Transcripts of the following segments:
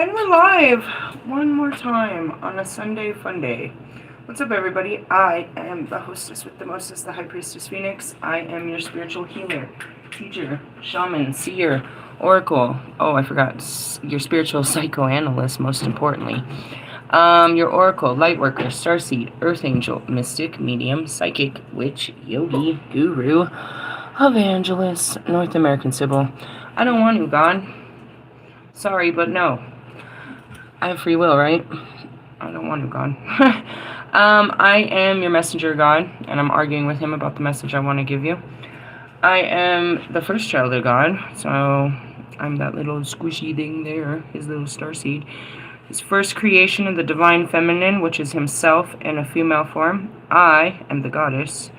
And we're live one more time on a Sunday fun day. What's up, everybody? I am the hostess with the mostest, the High Priestess Phoenix. I am your spiritual healer, teacher, shaman, seer, oracle. Oh, I forgot. Your spiritual psychoanalyst, most importantly. Your oracle, lightworker, starseed, earth angel, mystic, medium, psychic, witch, yogi, guru, evangelist, North American Sybil. I don't want to, God. Sorry, but no. I have free will, right? I don't want to, God. I am your messenger, God, and I'm arguing with him about the message I want to give you. I am the first child of God, so I'm that little squishy thing there, his little starseed. His first creation of the divine feminine, which is himself in a female form. I am the goddess,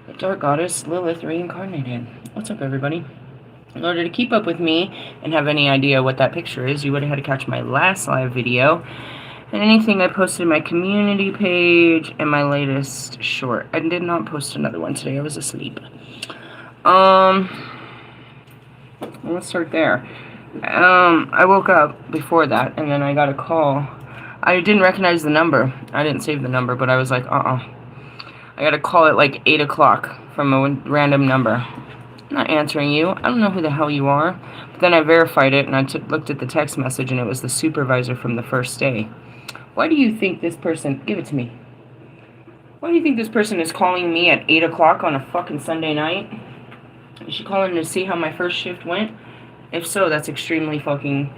the dark goddess, Lilith reincarnated. What's up, everybody? In order to keep up with me and have any idea what that picture is, you would have had to catch my last live video and anything I posted in my community page and my latest short. I did not post another one today. I was asleep. Let's start there. I woke up before that, and then I got a call. I didn't recognize the number. I didn't save the number, but I was like, I got a call at like 8 o'clock from a random number. I'm not answering you. I don't know who the hell you are. But then I verified it, and I looked at the text message, and it was the supervisor from the first day. Why do you think this person... Give it to me. Why do you think this person is calling me at 8 o'clock on a fucking Sunday night? Is she calling to see how my first shift went? If so, that's extremely fucking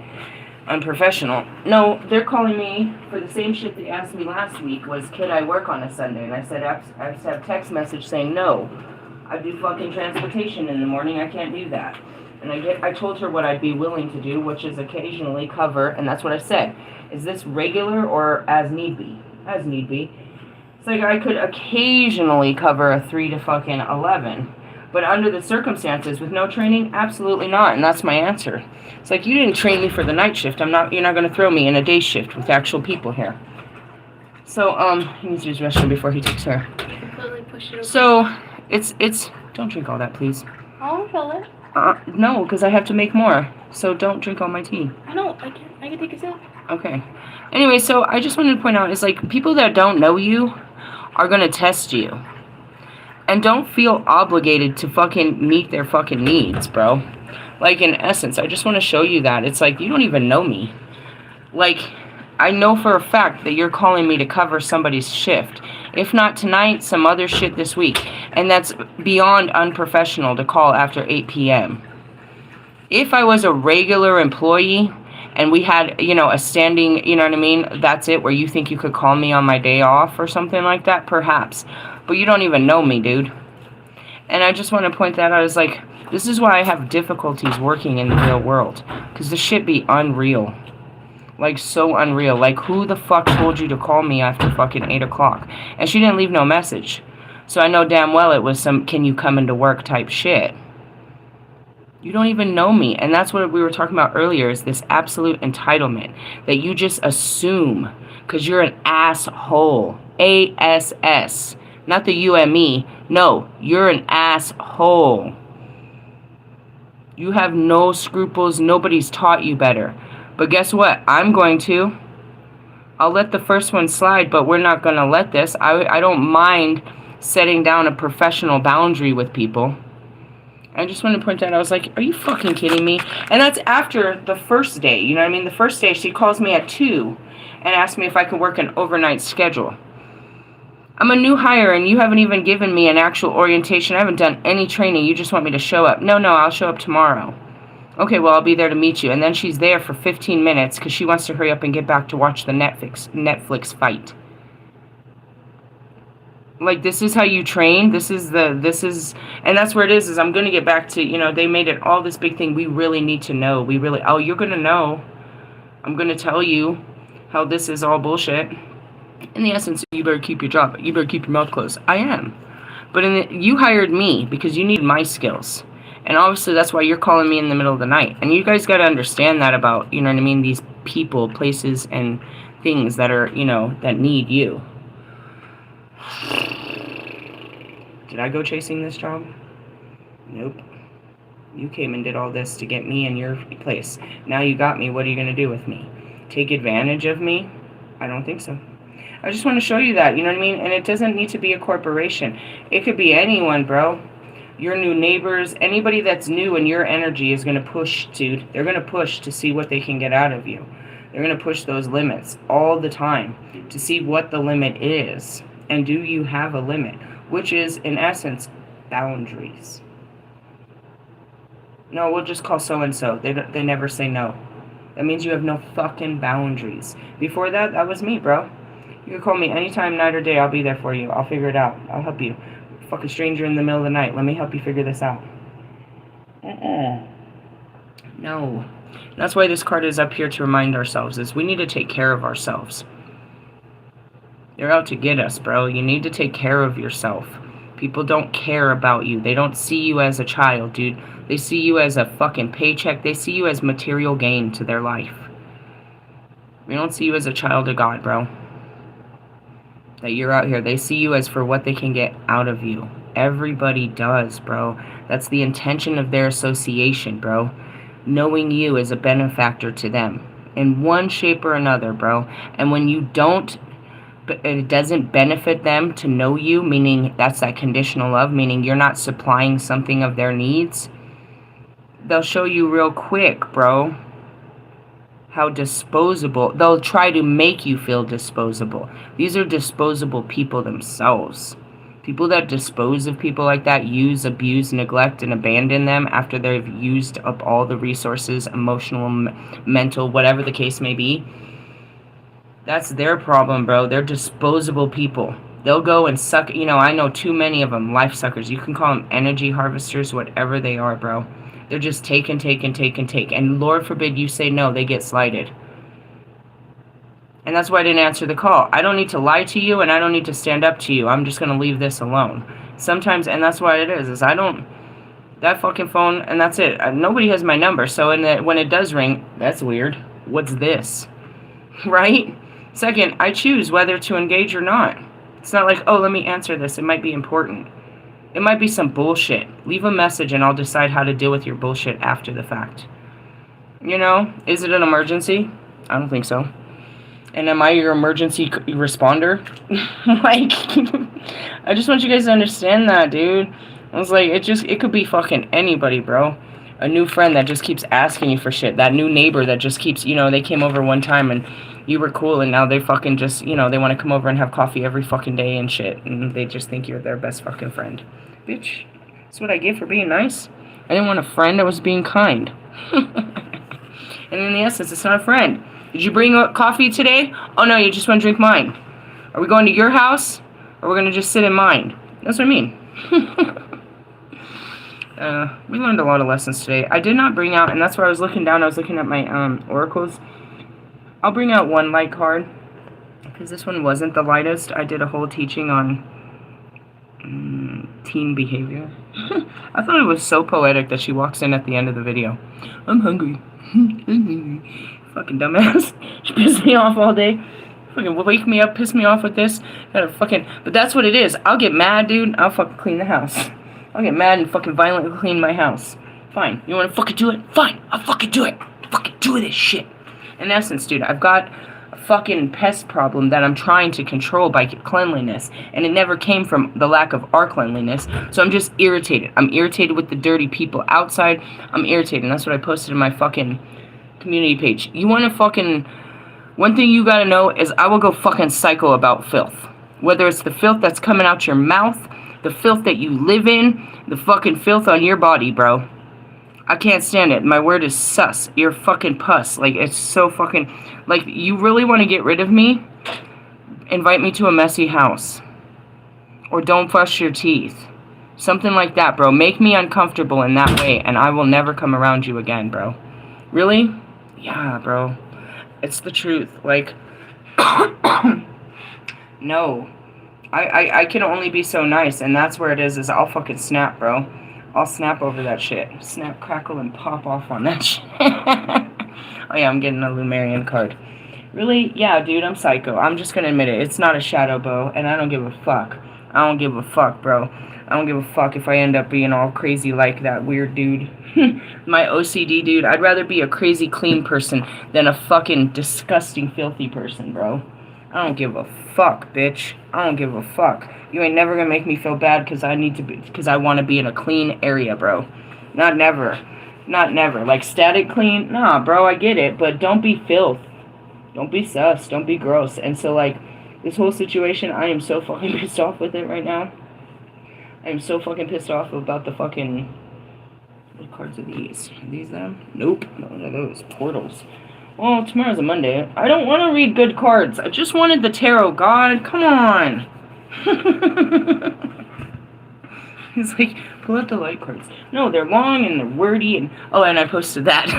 unprofessional. No, they're calling me for the same shit they asked me last week, was, could I work on a Sunday? And I said, I just have a text message saying no. I do fucking transportation in the morning. I can't do that. And I told her what I'd be willing to do, which is occasionally cover, and that's what I said. Is this regular or as need be? As need be. It's like I could occasionally cover a 3 to fucking 11. But under the circumstances, with no training, absolutely not. And that's my answer. It's like, you didn't train me for the night shift. You're not going to throw me in a day shift with actual people here. So, he needs to use the restroom before he takes her. Completely push it over. So... It's don't drink all that, please. I'll fill it. No, because I have to make more. So don't drink all my tea. I can take a sip. Okay. Anyway, so I just wanted to point out, it's like, people that don't know you are going to test you. And don't feel obligated to fucking meet their fucking needs, bro. Like, in essence, I just want to show you that. It's like, you don't even know me. Like, I know for a fact that you're calling me to cover somebody's shift. If not tonight, some other shit this week. And that's beyond unprofessional to call after 8 p.m. If I was a regular employee and we had, a standing, you know what I mean, that's it, where you think you could call me on my day off or something like that, perhaps. But you don't even know me, dude. And I just want to point that out. As like, this is why I have difficulties working in the real world. Because this shit be unreal. Like, so unreal. Like, who the fuck told you to call me after fucking 8 o'clock? And she didn't leave no message. So I know damn well it was some can you come into work type shit. You don't even know me. And that's what we were talking about earlier, is this absolute entitlement. That you just assume. Because you're an asshole. A-S-S. Not the U-M-E. No, you're an asshole. You have no scruples. Nobody's taught you better. But guess what? I'm going to. I'll let the first one slide, but we're not going to let this. I don't mind setting down a professional boundary with people. I just want to point out, I was like, are you fucking kidding me? And that's after the first day, you know what I mean? The first day, she calls me at 2 and asks me if I can work an overnight schedule. I'm a new hire, and you haven't even given me an actual orientation. I haven't done any training. You just want me to show up. No, I'll show up tomorrow. Okay, well, I'll be there to meet you. And then she's there for 15 minutes because she wants to hurry up and get back to watch the Netflix fight. Like, this is how you train. And that's where it is I'm going to get back to, they made it all this big thing. We really need to know. You're going to know. I'm going to tell you how this is all bullshit. In the essence, you better keep your job. You better keep your mouth closed. I am. But you hired me because you need my skills. And obviously that's why you're calling me in the middle of the night. And you guys got to understand that about, you know what I mean, these people, places, and things that are, that need you. Did I go chasing this job? Nope. You came and did all this to get me in your place. Now you got me. What are you going to do with me? take advantage of me? I don't think so. I just want to show you that, you know what I mean? And it doesn't need to be a corporation. It could be anyone, bro. Your new neighbors, anybody that's new in your energy is going to push, dude. They're going to push to see what they can get out of you. They're going to push those limits all the time to see what the limit is. And do you have a limit? Which is, in essence, boundaries. No, we'll just call so-and-so. They never say no. That means you have no fucking boundaries. Before that, that was me, bro. You can call me anytime, night or day. I'll be there for you. I'll figure it out. I'll help you. Fucking stranger in the middle of the night. Let me help you figure this out. No. That's why this card is up here to remind ourselves is we need to take care of ourselves. They're out to get us, bro. You need to take care of yourself. People don't care about you. They don't see you as a child, dude. They see you as a fucking paycheck. They see you as material gain to their life. They don't see you as a child of God, bro. That you're out here. They see you as for what they can get out of you. Everybody does, bro. That's the intention of their association, bro. Knowing you is a benefactor to them in one shape or another, bro. And when you don't, it doesn't benefit them to know you, meaning that's that conditional love, meaning you're not supplying something of their needs, they'll show you real quick, bro, how disposable. They'll try to make you feel disposable. These are disposable people themselves. People that dispose of people like that, use, abuse, neglect, and abandon them after they've used up all the resources, emotional, mental, whatever the case may be. That's their problem, bro. They're disposable people. They'll go and suck. You know, I know too many of them, life suckers. You can call them energy harvesters, whatever they are, bro. They're just take and take and take and take. And Lord forbid you say no, they get slighted. And that's why I didn't answer the call. I don't need to lie to you, and I don't need to stand up to you. I'm just going to leave this alone. Sometimes, and that's why it is I don't, that fucking phone, and that's it. Nobody has my number, so when it does ring, that's weird. What's this? Right? Second, I choose whether to engage or not. It's not like, oh, let me answer this. It might be important. It might be some bullshit. Leave a message, and I'll decide how to deal with your bullshit after the fact. You know? Is it an emergency? I don't think so. And am I your emergency responder? Like, I just want you guys to understand that, dude. I was like, it could be fucking anybody, bro. A new friend that just keeps asking you for shit. That new neighbor that just keeps, you know, they came over one time and you were cool and now they fucking just, you know, they want to come over and have coffee every fucking day and shit. And they just think you're their best fucking friend. Bitch, that's what I get for being nice. I didn't want a friend, I was being kind. And in the essence, it's not a friend. Did you bring coffee today? Oh no, you just want to drink mine. Are we going to your house? Or we're going to just sit in mine? That's what I mean. We learned a lot of lessons today. I did not bring out, and that's where I was looking down, I was looking at my oracles. I'll bring out one light card, because this one wasn't the lightest. I did a whole teaching on teen behavior. I thought it was so poetic that she walks in at the end of the video. I'm hungry. Fucking dumbass. She pissed me off all day. Fucking wake me up, piss me off with this. But that's what it is. I'll get mad, dude. I'll fucking clean the house. I'll get mad and fucking violently clean my house. Fine. You wanna fucking do it? Fine. I'll fucking do it. Fucking do this shit. In essence, dude, I've got a fucking pest problem that I'm trying to control by cleanliness. And it never came from the lack of our cleanliness. So I'm just irritated. I'm irritated with the dirty people outside. I'm irritated. And that's what I posted in my fucking community page. You want to fucking... One thing you gotta know is I will go fucking psycho about filth. Whether it's the filth that's coming out your mouth, the filth that you live in, the fucking filth on your body, bro. I can't stand it. My word is sus. You're fucking pus. Like, it's so fucking... Like, you really want to get rid of me? Invite me to a messy house. Or don't brush your teeth. Something like that, bro. Make me uncomfortable in that way, and I will never come around you again, bro. Really? Yeah, bro. It's the truth. Like, no. I can only be so nice, and that's where it is I'll fucking snap, bro. I'll snap over that shit. Snap, crackle, and pop off on that shit. Oh yeah, I'm getting a Lumerian card. Really? Yeah, dude, I'm psycho. I'm just gonna admit it. It's not a shadow bow, and I don't give a fuck. I don't give a fuck, bro. I don't give a fuck if I end up being all crazy like that weird dude. My OCD dude. I'd rather be a crazy clean person than a fucking disgusting filthy person, bro. I don't give a fuck, bitch. I don't give a fuck. You ain't never gonna make me feel bad because I want to be in a clean area, bro. Not never. Not never. Like static clean? Nah, bro, I get it, but don't be filth. Don't be sus. Don't be gross. And so, like, this whole situation, I am so fucking pissed off with it right now. I am so fucking pissed off about the fucking... What cards are these? Are these them? Nope. None of those. Portals. Well, tomorrow's a Monday. I don't want to read good cards. I just wanted the tarot. God, come on. He's like, pull out the light cards. No, they're long and they're wordy and... Oh, and I posted that.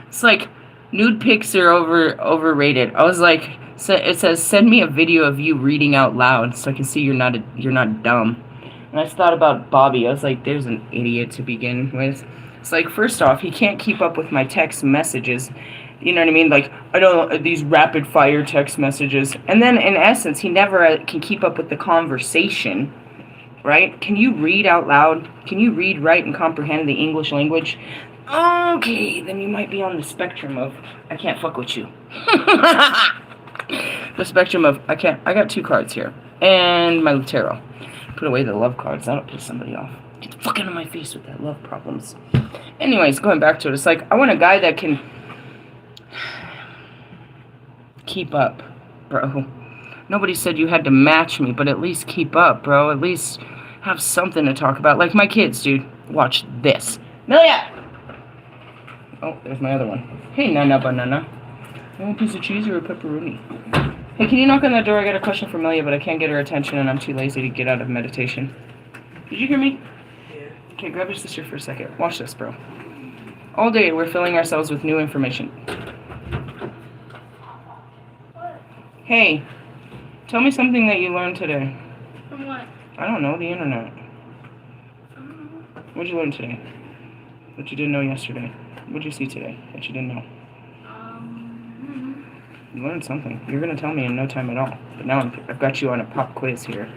It's like, nude pics are overrated. I was like, so it says, send me a video of you reading out loud so I can see you're not dumb. And I thought about Bobby. I was like, there's an idiot to begin with. It's like, first off, he can't keep up with my text messages. You know what I mean? Like, I don't these rapid fire text messages. And then in essence, he never can keep up with the conversation. Right? Can you read out loud? Can you read, write, and comprehend the English language? Okay, then you might be on the spectrum of I can't fuck with you. The spectrum of I got 2 cards here. And my tarot. Put away the love cards. That'll piss somebody off. Get the fuck out of my face with that love problems. Anyways, going back to it, it's like I want a guy that can keep up, bro. Nobody said you had to match me, but at least keep up, bro. At least have something to talk about. Like my kids, dude. Watch this. Milia! Oh, there's my other one. Hey, Nana Banana. You want a piece of cheese or a pepperoni? Hey, can you knock on that door? I got a question for Milia, but I can't get her attention and I'm too lazy to get out of meditation. Did you hear me? Yeah. Okay, grab your sister for a second. Watch this, bro. All day we're filling ourselves with new information. What? Hey, tell me something that you learned today. From what? I don't know, the internet. What'd you learn today? What you didn't know yesterday? What'd you see today that you didn't know? You learned something. You're going to tell me in no time at all. But now I've got you on a pop quiz here.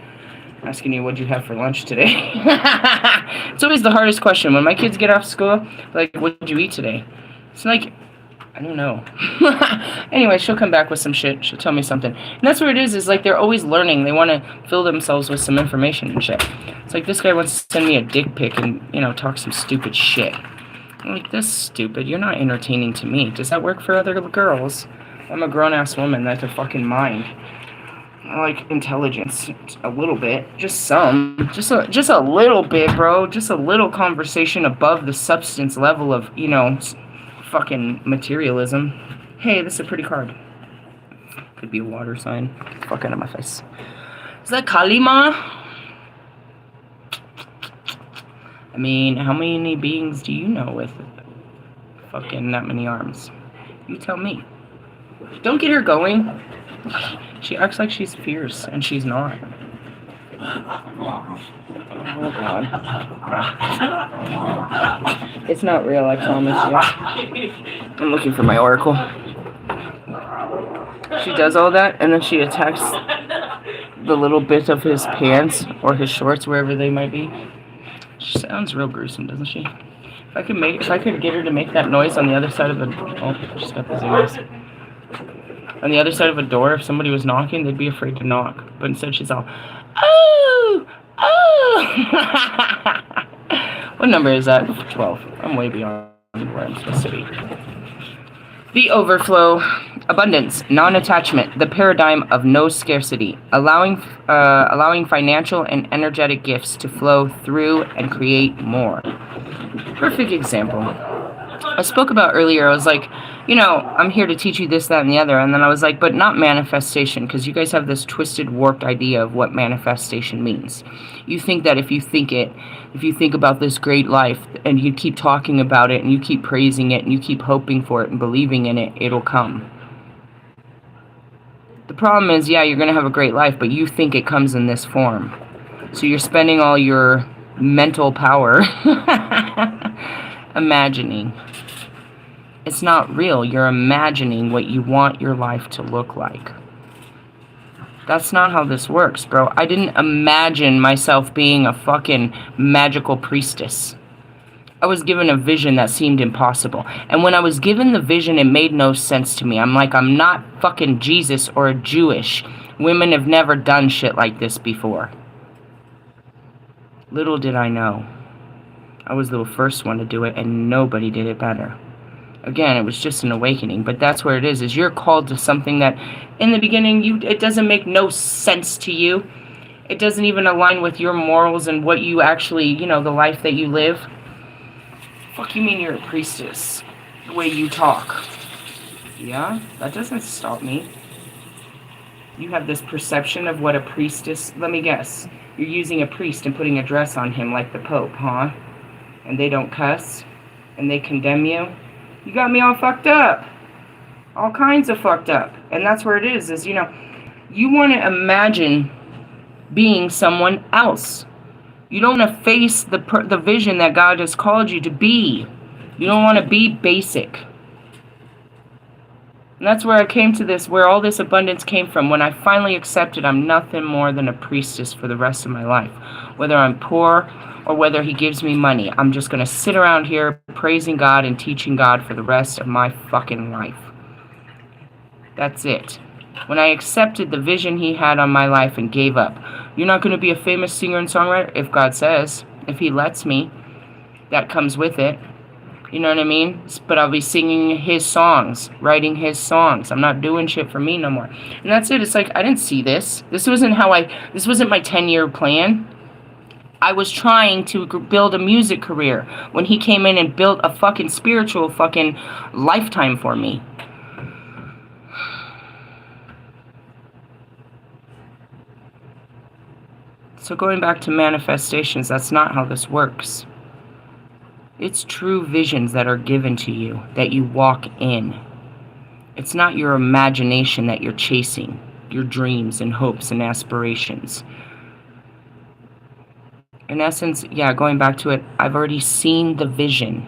Asking you what'd you have for lunch today. It's always the hardest question. When my kids get off school, like, what'd you eat today? It's like, I don't know. Anyway, she'll come back with some shit. She'll tell me something. And that's what it is like they're always learning. They want to fill themselves with some information and shit. It's like this guy wants to send me a dick pic and, talk some stupid shit. I'm like, this stupid. You're not entertaining to me. Does that work for other girls? I'm a grown-ass woman. That's a fucking mind. I like intelligence. A little bit. Just some. Just a little bit, bro. Just a little conversation above the substance level of, fucking materialism. Hey, this is a pretty card. Could be a water sign. Fuck out of my face. Is that Kalima? I mean, how many beings do you know with fucking that many arms? You tell me. Don't get her going. She acts like she's fierce, and she's not. Oh, God. It's not real, I promise you. I'm looking for my oracle. She does all that, and then she attacks the little bit of his pants or his shorts, wherever they might be. She sounds real gruesome, doesn't she? If I could get her to make that noise on the other side of the... Oh, she's got the zingers. On the other side of a door, if somebody was knocking, they'd be afraid to knock. But instead, she's all, oh, oh. What number is that? 12. I'm way beyond where I'm supposed to be. The overflow, abundance, non-attachment, the paradigm of no scarcity, allowing financial and energetic gifts to flow through and create more. Perfect example. I spoke about earlier, I was like, I'm here to teach you this, that, and the other. And then I was like, but not manifestation, because you guys have this twisted, warped idea of what manifestation means. You think that if you think about this great life, and you keep talking about it, and you keep praising it, and you keep hoping for it, and believing in it, it'll come. The problem is, yeah, you're going to have a great life, but you think it comes in this form. So you're spending all your mental power imagining. It's not real. You're imagining what you want your life to look like. That's not how this works, bro. I didn't imagine myself being a fucking magical priestess. I was given a vision that seemed impossible. And when I was given the vision, it made no sense to me. I'm like, I'm not fucking Jesus or Jewish. Women have never done shit like this before. Little did I know. I was the first one to do it, and nobody did it better. Again, it was just an awakening, but that's where it is you're called to something that, in the beginning, it doesn't make no sense to you. It doesn't even align with your morals and what you actually, the life that you live. Fuck you mean you're a priestess? The way you talk. Yeah, that doesn't stop me. You have this perception of what a priestess... Let me guess. You're using a priest and putting a dress on him like the Pope, huh? And they don't cuss? And they condemn you? You got me all fucked up. All kinds of fucked up. And that's where it is you want to imagine being someone else. You don't want to face the vision that God has called you to be. You don't want to be basic. And that's where I came to this, where all this abundance came from. When I finally accepted I'm nothing more than a priestess for the rest of my life. Whether I'm poor or whether he gives me money, I'm just going to sit around here praising God and teaching God for the rest of my fucking life. That's it. When I accepted the vision he had on my life and gave up. You're not going to be a famous singer and songwriter? If God says. If he lets me. That comes with it. You know what I mean? But I'll be singing his songs. Writing his songs. I'm not doing shit for me no more. And that's it. It's like, I didn't see this. This wasn't my 10-year plan. I was trying to build a music career. When he came in and built a fucking spiritual fucking lifetime for me. So going back to manifestations, that's not how this works. It's true visions that are given to you, that you walk in. It's not your imagination that you're chasing, your dreams and hopes and aspirations. In essence, yeah, going back to it, I've already seen the vision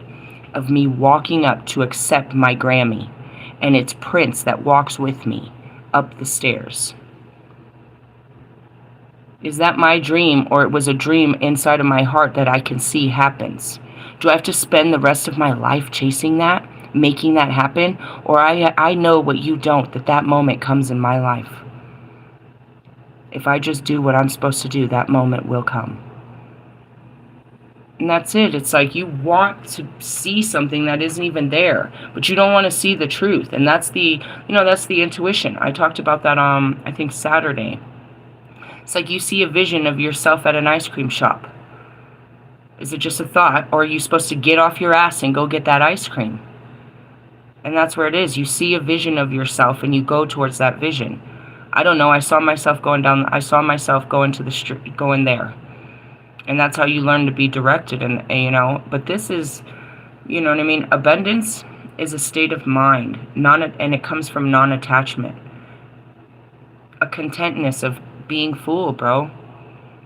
of me walking up to accept my Grammy, and it's Prince that walks with me up the stairs. Is that my dream, or it was a dream inside of my heart that I can see happens? Do I have to spend the rest of my life chasing that, making that happen? Or I know what you don't, that moment comes in my life. If I just do what I'm supposed to do, that moment will come. And that's it. It's like you want to see something that isn't even there, but you don't want to see the truth. And that's the intuition. I talked about that I think Saturday. It's like you see a vision of yourself at an ice cream shop. Is it just a thought, or are you supposed to get off your ass and go get that ice cream? And that's where it is. You see a vision of yourself and you go towards that vision. I don't know. I saw myself going to the street, going there. And that's how you learn to be directed. And but this is, you know what I mean? Abundance is a state of mind, and it comes from non-attachment. A contentness of being full, bro.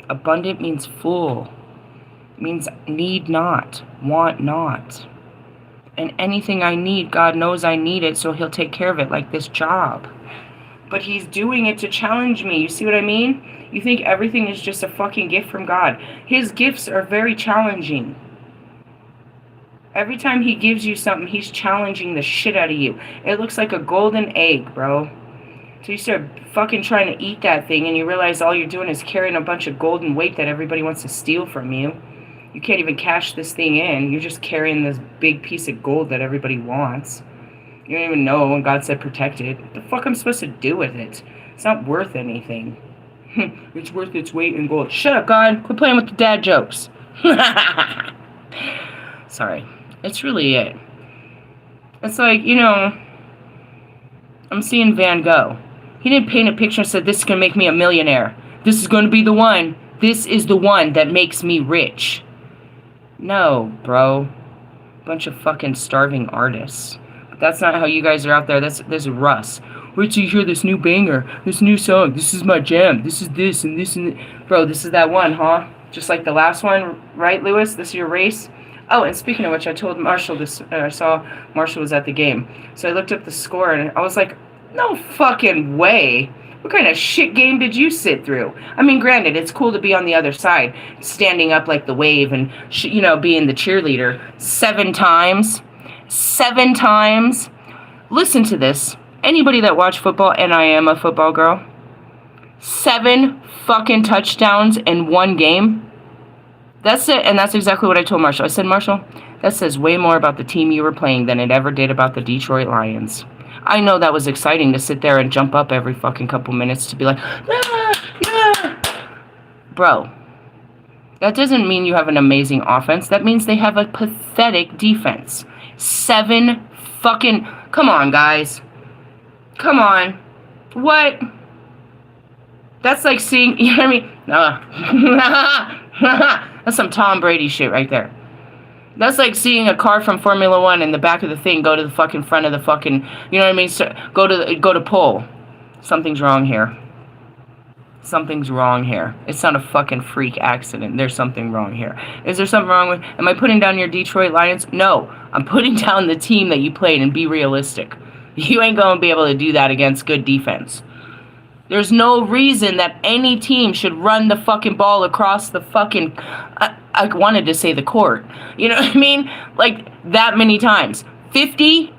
Abundant means full. Means need not, want not. And anything I need, God knows I need it, so he'll take care of it, like this job. But he's doing it to challenge me. You see what I mean? You think everything is just a fucking gift from God. His gifts are very challenging. Every time he gives you something, he's challenging the shit out of you. It looks like a golden egg, bro. So you start fucking trying to eat that thing, and you realize all you're doing is carrying a bunch of golden weight that everybody wants to steal from you. You can't even cash this thing in. You're just carrying this big piece of gold that everybody wants. You don't even know when God said protect it. What the fuck am I supposed to do with it? It's not worth anything. It's worth its weight in gold. Shut up, God. Quit playing with the dad jokes. Sorry. It's really it. It's like, I'm seeing Van Gogh. He didn't paint a picture and said, this is going to make me a millionaire. This is going to be the one. This is the one that makes me rich. No, bro. Bunch of fucking starving artists. But that's not how you guys are out there. There's Russ. Wait till you hear this new banger. This new song. This is my jam. This is this and this and that. Bro, this is that one, huh? Just like the last one, right, Lewis? This is your race? Oh, and speaking of which, I told Marshall this. I saw Marshall was at the game. So I looked up the score, and I was like, no fucking way. What kind of shit game did you sit through? I mean, granted, it's cool to be on the other side, standing up like the wave and, being the cheerleader 7 times. 7 times. Listen to this. Anybody that watched football, and I am a football girl, 7 fucking touchdowns in one game. That's it, and that's exactly what I told Marshall. I said, Marshall, that says way more about the team you were playing than it ever did about the Detroit Lions. I know that was exciting to sit there and jump up every fucking couple minutes to be like, Bro, that doesn't mean you have an amazing offense. That means they have a pathetic defense. 7 fucking... Come on, guys. Come on. What? That's like seeing... You know what I mean? That's some Tom Brady shit right there. That's like seeing a car from Formula 1 in the back of the thing go to the fucking front of the fucking, you know what I mean? So go to pole. Something's wrong here. Something's wrong here. It's not a fucking freak accident. There's something wrong here. Is there something wrong with... Am I putting down your Detroit Lions? No. I'm putting down the team that you played, and be realistic. You ain't going to be able to do that against good defense. There's no reason that any team should run the fucking ball across the fucking... I wanted to say the court. You know what I mean? Like, that many times. 50?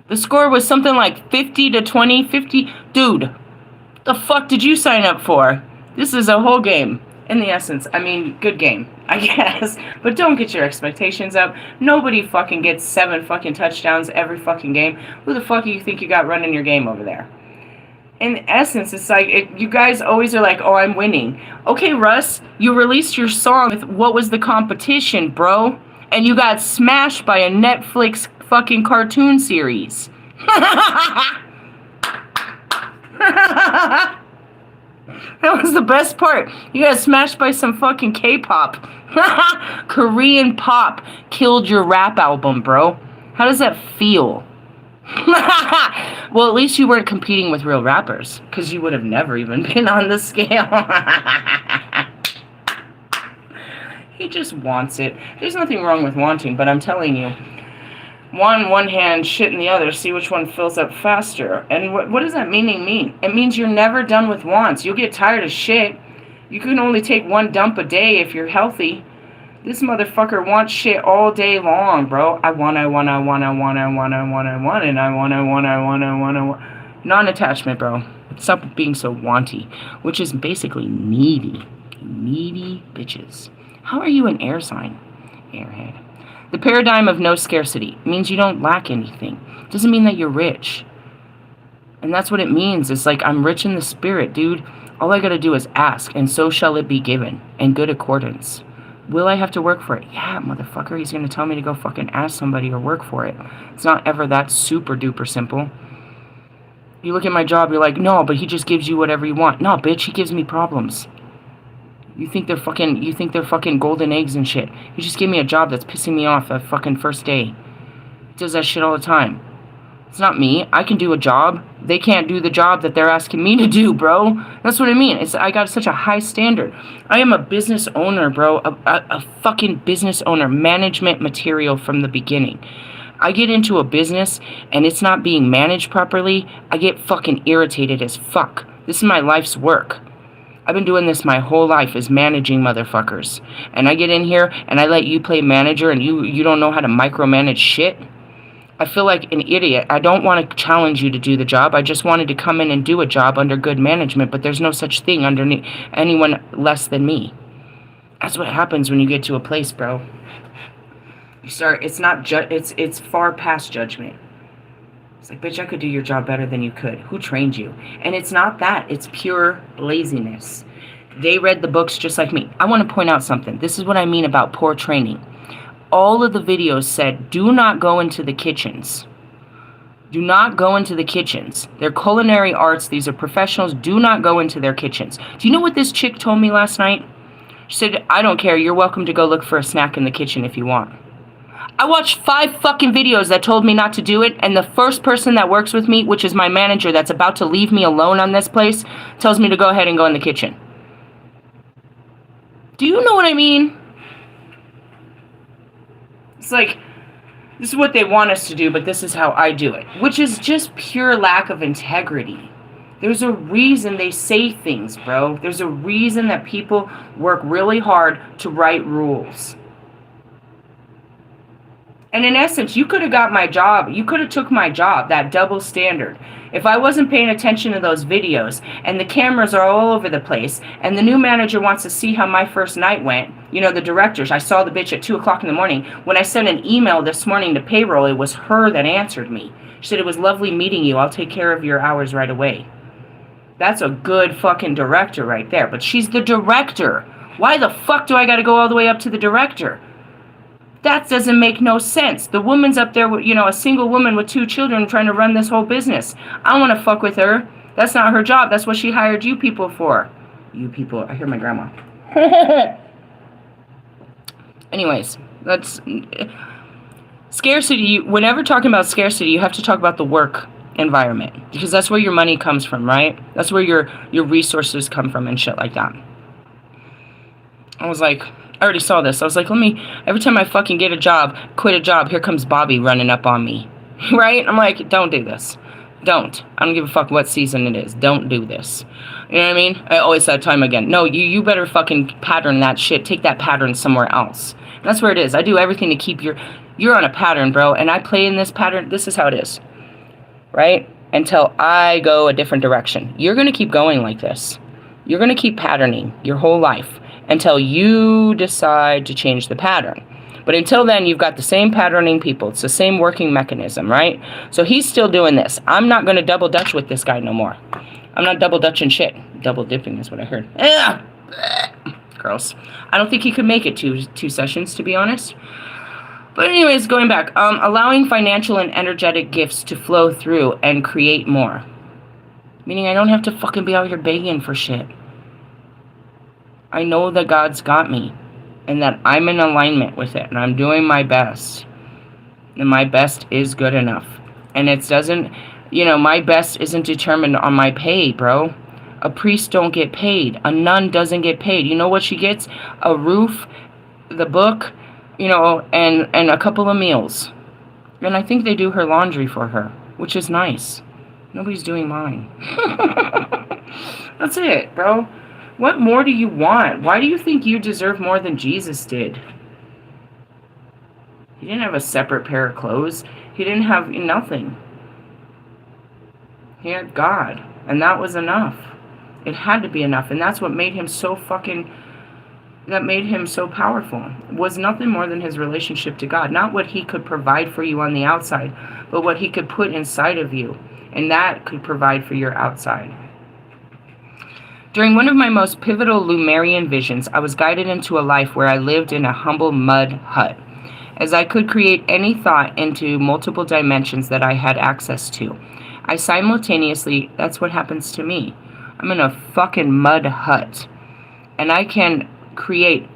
The score was something like 50-20. 50? Dude, the fuck did you sign up for? This is a whole game. In the essence. I mean, good game, I guess. But don't get your expectations up. Nobody fucking gets 7 fucking touchdowns every fucking game. Who the fuck do you think you got running your game over there? In essence, it's like, you guys always are like, oh, I'm winning. Okay, Russ, you released your song with what was the competition, bro? And you got smashed by a Netflix fucking cartoon series. That was the best part. You got smashed by some fucking K-pop. Korean pop killed your rap album, bro. How does that feel? Well, at least you weren't competing with real rappers, because you would have never even been on the scale. He just wants it. There's nothing wrong with wanting, but I'm telling you, one hand, shit in the other, see which one fills up faster. And what does that mean? It means you're never done with wants. You'll get tired of shit. You can only take 1 dump a day if you're healthy. This motherfucker wants shit all day long, bro. I want. Non-attachment, bro. Stop being so wanty, which is basically needy. Needy bitches. How are you an air sign? Airhead. The paradigm of no scarcity means you don't lack anything. Doesn't mean that you're rich. And that's what it means. It's like, I'm rich in the spirit, dude. All I gotta do is ask, and so shall it be given, in good accordance. Will I have to work for it? Yeah, motherfucker. He's gonna tell me to go fucking ask somebody or work for it. It's not ever that super duper simple. You look at my job, you're like, no, but he just gives you whatever you want. No, bitch, he gives me problems. You think they're fucking golden eggs and shit. You just gave me a job that's pissing me off that fucking first day. He does that shit all the time. It's not me. I can do a job. They can't do the job that they're asking me to do, bro. That's what I mean. I got such a high standard. I am a business owner, bro. A fucking business owner. Management material from the beginning. I get into a business and it's not being managed properly. I get fucking irritated as fuck. This is my life's work. I've been doing this my whole life, is managing motherfuckers. And I get in here and I let you play manager and you don't know how to micromanage shit. I feel like an idiot. I don't want to challenge you to do the job. I just wanted to come in and do a job under good management, but there's no such thing under anyone less than me. That's what happens when you get to a place, bro. You start, it's far past judgment. It's like, bitch, I could do your job better than you could. Who trained you? And it's not that. It's pure laziness. They read the books just like me. I want to point out something. This is what I mean about poor training. All of the videos said, do not go into the kitchens. Do not go into the kitchens. They're culinary arts. These are professionals. Do not go into their kitchens. Do you know what this chick told me last night? She said, I don't care. You're welcome to go look for a snack in the kitchen if you want. I watched 5 fucking videos that told me not to do it, and the first person that works with me, which is my manager that's about to leave me alone on this place, tells me to go ahead and go in the kitchen. Do you know what I mean? It's like, this is what they want us to do, but this is how I do it. Which is just pure lack of integrity. There's a reason they say things, bro. There's a reason that people work really hard to write rules. And in essence, you could have got my job. You could have took my job, that double standard. If I wasn't paying attention to those videos and the cameras are all over the place and the new manager wants to see how my first night went, you know, the directors, I saw the bitch at 2 o'clock in the morning. When I sent an email this morning to payroll, it was her that answered me. She said, "It was lovely meeting you. I'll take care of your hours right away." That's a good fucking director right there. But she's the director. Why the fuck do I got to go all the way up to the director? That doesn't make no sense. The woman's up there with, you know, a single woman with 2 children trying to run this whole business. I don't want to fuck with her. That's not her job. That's what she hired you people for. You people. I hear my grandma. Anyways, that's... Scarcity, whenever talking about scarcity, you have to talk about the work environment. Because that's where your money comes from, right? That's where your resources come from and shit like that. I was like... I already saw this. I was like, every time I fucking get a job, quit a job, here comes Bobby running up on me. Right? I'm like, don't do this. Don't. I don't give a fuck what season it is. Don't do this. You know what I mean? I always said time again. No, you better fucking pattern that shit. Take that pattern somewhere else. And that's where it is. I do everything to keep you're on a pattern, bro. And I play in this pattern. This is how it is. Right? Until I go a different direction. You're going to keep going like this. You're going to keep patterning your whole life. Until you decide to change the pattern. But until then, you've got the same patterning people. It's the same working mechanism, right? So he's still doing this. I'm not going to double dutch with this guy no more. I'm not double dutching shit. Double dipping is what I heard. Gross. I don't think he could make it two sessions, to be honest. But anyways, going back. Allowing financial and energetic gifts to flow through and create more. Meaning I don't have to fucking be out here begging for shit. I know that God's got me and that I'm in alignment with it and I'm doing my best. And my best is good enough. And it doesn't, you know, my best isn't determined on my pay, bro. A priest don't get paid. A nun doesn't get paid. You know what she gets? A roof, the book, you know, and a couple of meals. And I think they do her laundry for her, which is nice. Nobody's doing mine. That's it, bro. What more do you want? Why do you think you deserve more than Jesus did? He didn't have a separate pair of clothes. He didn't have nothing. He had God. And that was enough. It had to be enough. And that's what made him so that made him so powerful. It was nothing more than his relationship to God. Not what he could provide for you on the outside, but what he could put inside of you. And that could provide for your outside. During one of my most pivotal Lumerian visions, I was guided into a life where I lived in a humble mud hut, as I could create any thought into multiple dimensions that I had access to. I simultaneously, that's what happens to me. I'm in a fucking mud hut, and I can create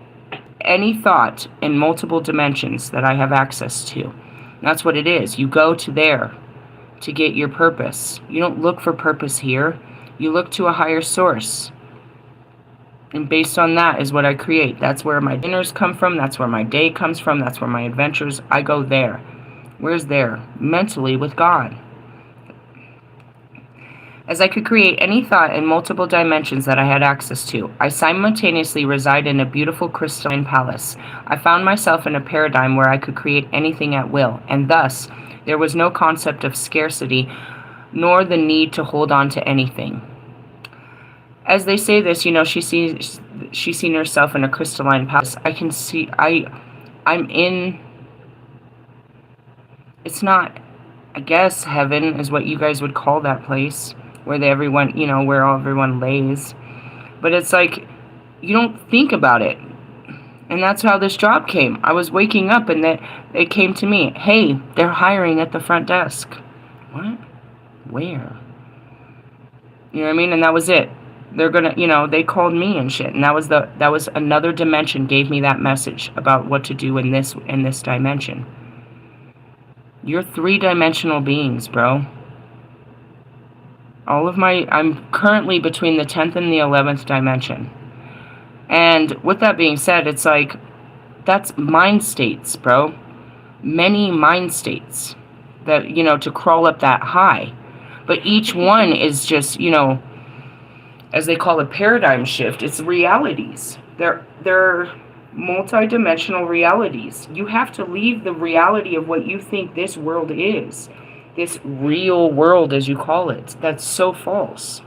any thought in multiple dimensions that I have access to. That's what it is. You go to there to get your purpose. You don't look for purpose here. You look to a higher source. And based on that is what I create. That's where my dinners come from. That's where my day comes from. That's where my adventures. I go there. Where's there? Mentally with God. As I could create any thought in multiple dimensions that I had access to, I simultaneously reside in a beautiful crystalline palace. I found myself in a paradigm where I could create anything at will, and thus there was no concept of scarcity nor the need to hold on to anything. As they say this, you know, she's seen herself in a crystalline palace. I can see, I'm in, it's not, I guess heaven is what you guys would call that place, where everyone, you know, where everyone lays. But it's like, you don't think about it. And that's how this job came. I was waking up and it came to me, hey, they're hiring at the front desk. What? Where? You know what I mean? And that was it. They're gonna, you know, they called me and shit. And that was another dimension gave me that message about what to do in this dimension. You're 3-dimensional beings, bro. I'm currently between the 10th and the 11th dimension. And with that being said, it's like, that's mind states, bro. Many mind states that, you know, to crawl up that high. But each one is just, as they call it, paradigm shift. It's realities. They're multi-dimensional realities. You have to leave the reality of what you think this world is. This real world, as you call it. That's so false.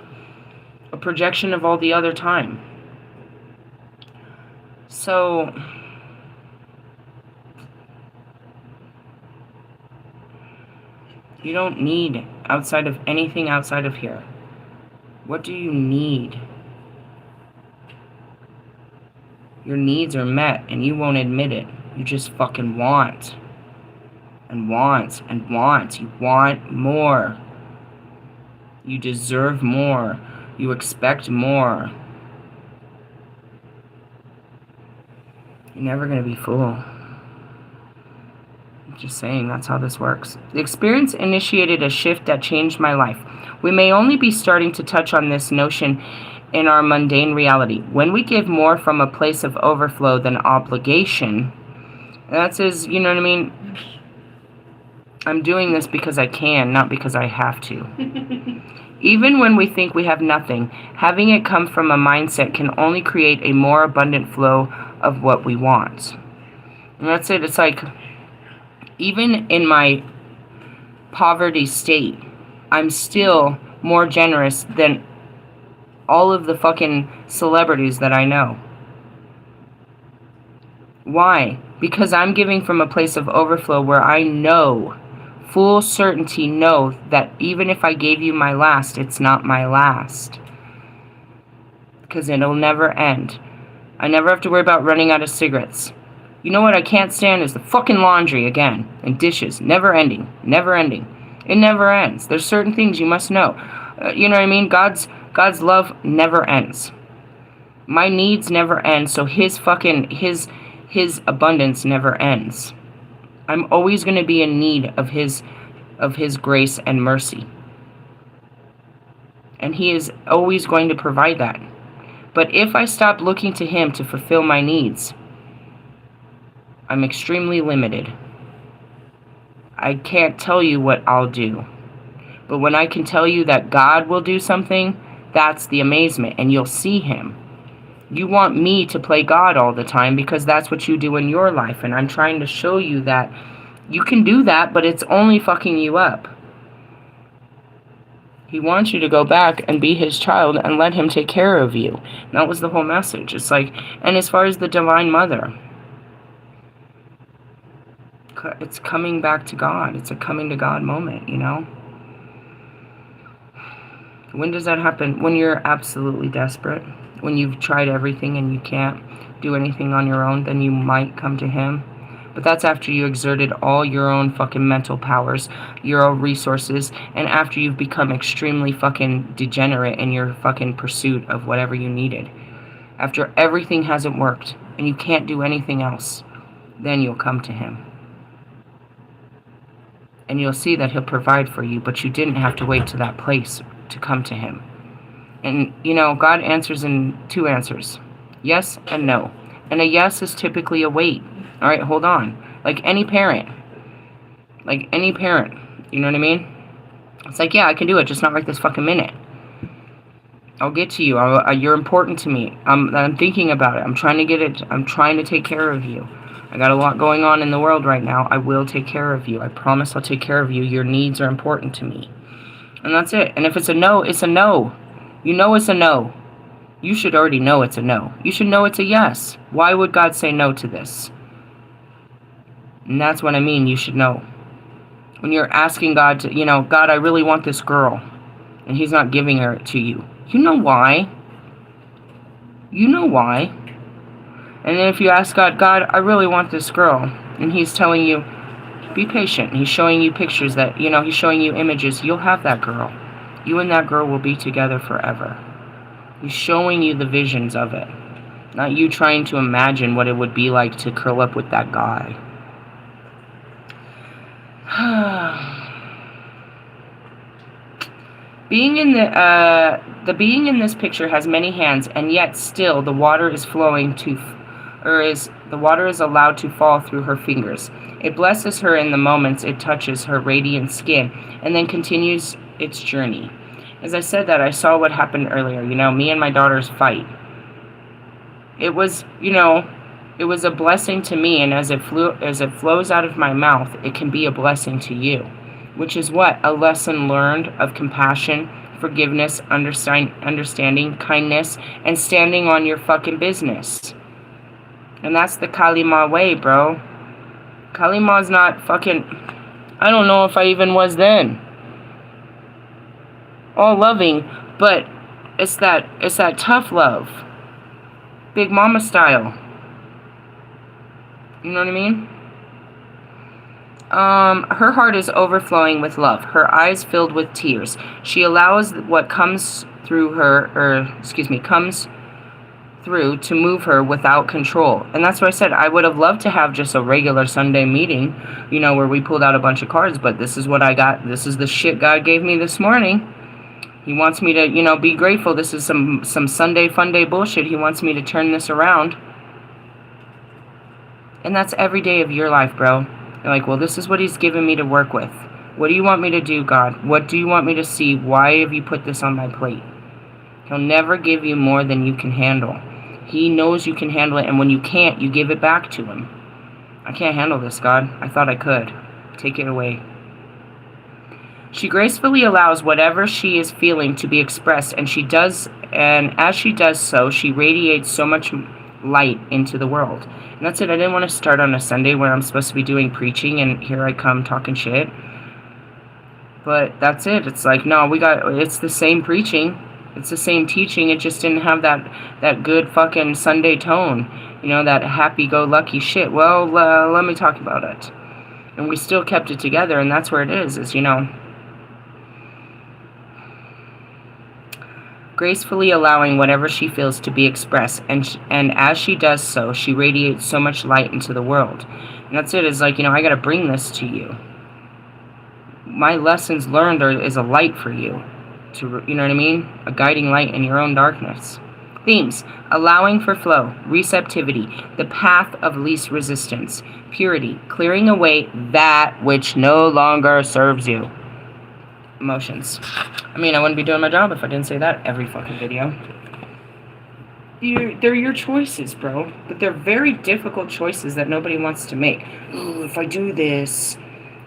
A projection of all the other time. So, you don't need anything outside of here. What do you need? Your needs are met and you won't admit it. You just fucking want. And want and want. You want more. You deserve more. You expect more. You're never going to be full. I'm just saying, that's how this works. The experience initiated a shift that changed my life. We may only be starting to touch on this notion in our mundane reality. When we give more from a place of overflow than obligation, that says, you know what I mean? I'm doing this because I can, not because I have to. Even when we think we have nothing, having it come from a mindset can only create a more abundant flow of what we want. And that's it. It's like, even in my poverty state, I'm still more generous than all of the fucking celebrities that I know. Why? Because I'm giving from a place of overflow where I know, full certainty know that even if I gave you my last, it's not my last. Because it'll never end. I never have to worry about running out of cigarettes. You know what I can't stand is the fucking laundry again. And dishes. Never ending. Never ending. It never ends. There's certain things you must know. You know what I mean? God's love never ends. My needs never end, so his abundance never ends. I'm always going to be in need of his grace and mercy. And he is always going to provide that. But if I stop looking to him to fulfill my needs, I'm extremely limited. I can't tell you what I'll do. But when I can tell you that God will do something, that's the amazement, and you'll see him. You want me to play God all the time because that's what you do in your life, and I'm trying to show you that you can do that, but it's only fucking you up. He wants you to go back and be his child and let him take care of you. And that was the whole message. It's like, and as far as the Divine Mother, it's coming back to God. It's a coming to God moment, you know? When does that happen? When you're absolutely desperate. When you've tried everything and you can't do anything on your own, then you might come to him. But that's after you exerted all your own fucking mental powers, your own resources, and after you've become extremely fucking degenerate in your fucking pursuit of whatever you needed. After everything hasn't worked and you can't do anything else, then you'll come to him. And you'll see that he'll provide for you, but you didn't have to wait to that place to come to him. And, you know, God answers in two answers. Yes and no. And a yes is typically a wait. All right, hold on. Like any parent. Like any parent. You know what I mean? It's like, yeah, I can do it, just not right this fucking minute. I'll get to you. You're important to me. I'm thinking about it. I'm trying to get it. I'm trying to take care of you. I got a lot going on in the world right now. I will take care of you. I promise I'll take care of you. Your needs are important to me. And that's it. And if it's a no, it's a no. You know it's a no. You should already know it's a no. You should know it's a yes. Why would God say no to this? And that's what I mean, you should know. When you're asking God to, God, I really want this girl. And he's not giving her to you. You know why. You know why. And then if you ask God, I really want this girl. And he's telling you, be patient. He's showing you pictures that, he's showing you images. You'll have that girl. You and that girl will be together forever. He's showing you the visions of it. Not you trying to imagine what it would be like to curl up with that guy. Being in the being in this picture has many hands, and yet still the water is flowing the water is allowed to fall through her fingers. It blesses her in the moments it touches her radiant skin, and then continues its journey. As I said that, I saw what happened earlier. You know, me and my daughter's fight. It was, you know, it was a blessing to me, and as it flows out of my mouth, it can be a blessing to you. Which is what? A lesson learned of compassion, forgiveness, understanding, kindness, and standing on your fucking business. And that's the Kalima way, bro. Kalima's not fucking... I don't know if I even was then. All loving, but it's that tough love. Big mama style. You know what I mean? Her heart is overflowing with love. Her eyes filled with tears. She allows what comes through comes through to move her without control. And that's what I said. I would have loved to have just a regular Sunday meeting, you know, where we pulled out a bunch of cards, but this is what I got. This is the shit God gave me this morning. He wants me to, you know, be grateful. This is some Sunday fun day bullshit. He wants me to turn this around. And that's every day of your life, bro. You're like, well, this is what he's given me to work with. What do you want me to do, God? What do you want me to see? Why have you put this on my plate? He'll never give you more than you can handle. He knows you can handle it, and when you can't, you give it back to him. I can't handle this, God. I thought I could. Take it away. She gracefully allows whatever she is feeling to be expressed, and as she does so, she radiates so much light into the world. And that's it. I didn't want to start on a Sunday where I'm supposed to be doing preaching, and here I come talking shit. But that's it. It's like, no, it's the same preaching. It's the same teaching. It just didn't have that good fucking Sunday tone. You know, that happy-go-lucky shit. Well, let me talk about it. And we still kept it together, and that's where it is, you know, gracefully allowing whatever she feels to be expressed, and as she does so, she radiates so much light into the world. And that's it. It's like, you know, I gotta bring this to you. My lessons learned is a light for you, you know what I mean? A guiding light in your own darkness. Themes: allowing for flow, receptivity, the path of least resistance, purity, clearing away that which no longer serves you. Emotions. I mean, I wouldn't be doing my job if I didn't say that every fucking video. They're your choices, bro. But they're very difficult choices that nobody wants to make. Ooh, if I do this,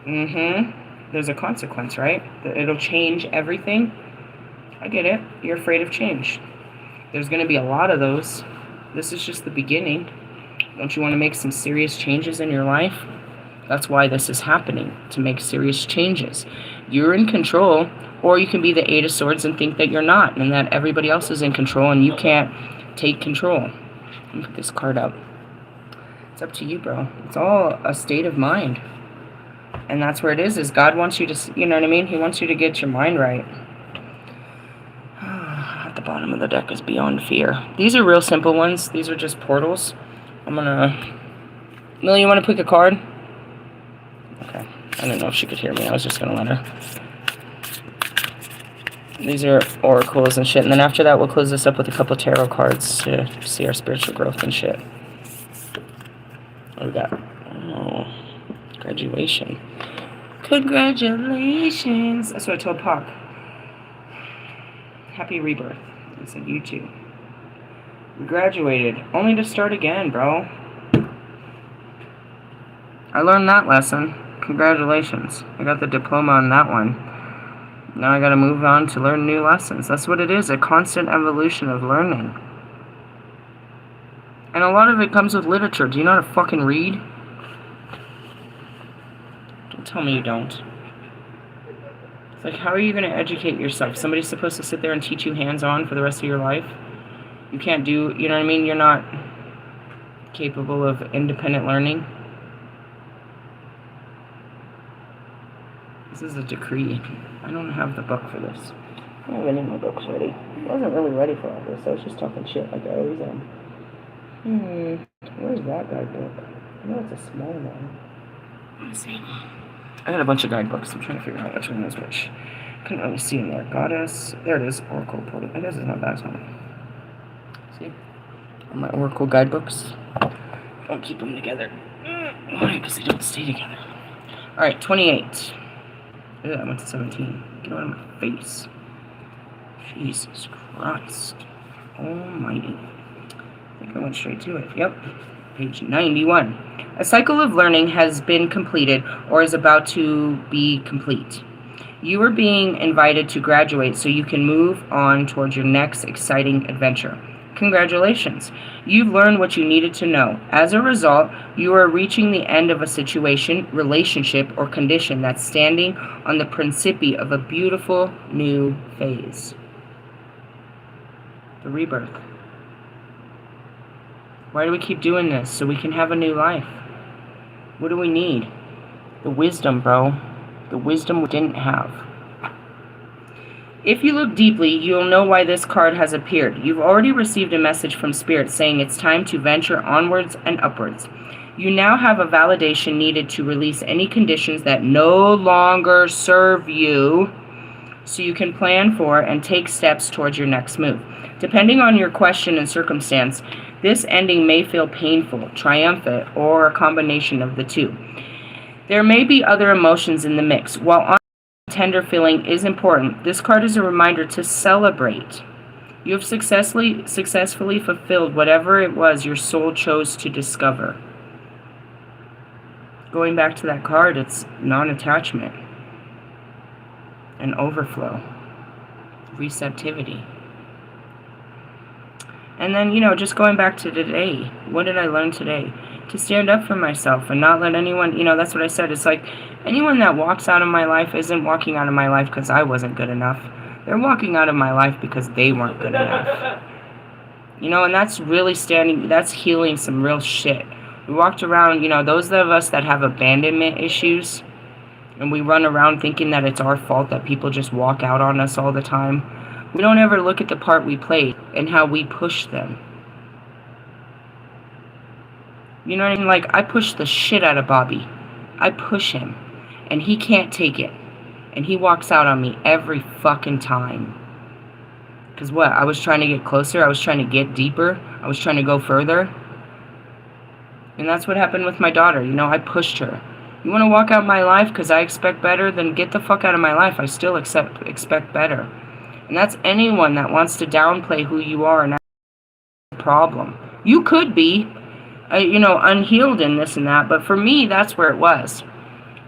there's a consequence, right? It'll change everything. I get it. You're afraid of change. There's going to be a lot of those. This is just the beginning. Don't you want to make some serious changes in your life? That's why this is happening, to make serious changes. You're in control, or you can be the Eight of Swords and think that you're not, and that everybody else is in control, and you can't take control. Let me put this card up. It's up to you, bro. It's all a state of mind. And that's where it is God wants you to, you know what I mean? He wants you to get your mind right. At the bottom of the deck is Beyond Fear. These are real simple ones. These are just portals. Millie, you want to pick a card? Okay. I didn't know if she could hear me. I was just going to let her. These are oracles and shit. And then after that, we'll close this up with a couple tarot cards to see our spiritual growth and shit. What do we got? Oh, graduation. Congratulations. That's what I told Pac. Happy rebirth. I said, you too. We graduated. Only to start again, bro. I learned that lesson. Congratulations. I got the diploma on that one. Now I gotta move on to learn new lessons. That's what it is, a constant evolution of learning. And a lot of it comes with literature. Do you know how to fucking read? Don't tell me you don't. It's like, how are you gonna educate yourself? Somebody's supposed to sit there and teach you hands-on for the rest of your life? You can't do, you know what I mean? You're not capable of independent learning. This is a decree. I don't have the book for this. I don't have any of my books ready. I wasn't really ready for all this. I was just talking shit like I always am. Where's that guidebook? I know it's a small one. Let me see. I got a bunch of guidebooks. I'm trying to figure out which one is which. Couldn't really see in there. Goddess. There it is. Oracle portal. I guess it's not that one. See? All my Oracle guidebooks. Don't keep them together. Why? Because they don't stay together. Alright, 28. Ew, I went to 17. Get out of my face. Jesus Christ. Almighty. I think I went straight to it. Yep. Page 91. A cycle of learning has been completed or is about to be complete. You are being invited to graduate so you can move on towards your next exciting adventure. Congratulations. You've learned what you needed to know. As a result, you are reaching the end of a situation, relationship, or condition that's standing on the principi of a beautiful new phase. The rebirth. Why do we keep doing this? So we can have a new life. What do we need? The wisdom, bro. The wisdom we didn't have. If you look deeply, you'll know why this card has appeared. You've already received a message from Spirit saying it's time to venture onwards and upwards. You now have a validation needed to release any conditions that no longer serve you, so you can plan for and take steps towards your next move. Depending on your question and circumstance, this ending may feel painful, triumphant, or a combination of the two. There may be other emotions in the mix. While tender feeling is important, this card is a reminder to celebrate. You have successfully fulfilled whatever it was your soul chose to discover. Going back to that card, it's non-attachment and overflow, receptivity. And then, just going back to today, what did I learn today? To stand up for myself and not let anyone, that's what I said. It's like anyone that walks out of my life isn't walking out of my life because I wasn't good enough. They're walking out of my life because they weren't good enough. And that's really that's healing some real shit. We walked around, those of us that have abandonment issues, and we run around thinking that it's our fault that people just walk out on us all the time. We don't ever look at the part we played and how we push them. You know what I mean? Like, I push the shit out of Bobby. I push him. And he can't take it. And he walks out on me every fucking time. Because what? I was trying to get closer. I was trying to get deeper. I was trying to go further. And that's what happened with my daughter. I pushed her. You want to walk out my life because I expect better? Then get the fuck out of my life. I still expect better. And that's anyone that wants to downplay who you are, and that's a problem. You could be, unhealed in this and that, but for me, that's where it was.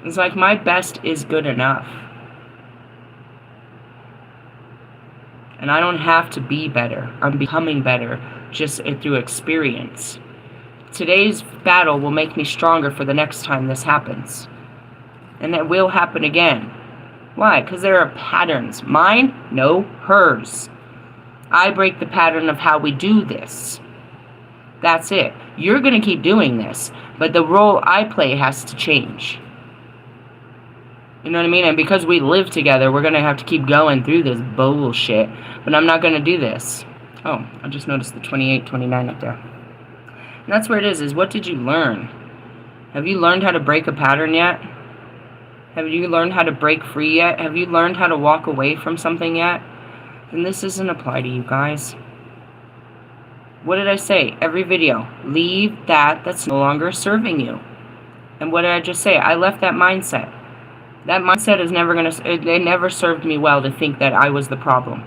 It's like my best is good enough. And I don't have to be better. I'm becoming better just through experience. Today's battle will make me stronger for the next time this happens. And it will happen again. Why? Because there are patterns. Mine? No, hers. I break the pattern of how we do this. That's it. You're going to keep doing this, but the role I play has to change. You know what I mean? And because we live together, we're going to have to keep going through this bullshit, but I'm not going to do this. Oh, I just noticed the 28, 29 up there. And that's where it is what did you learn? Have you learned how to break a pattern yet? Have you learned how to break free yet? Have you learned how to walk away from something yet? Then this doesn't apply to you guys. What did I say? Every video. Leave that's no longer serving you. And what did I just say? I left that mindset. That mindset is never going to... It never served me well to think that I was the problem.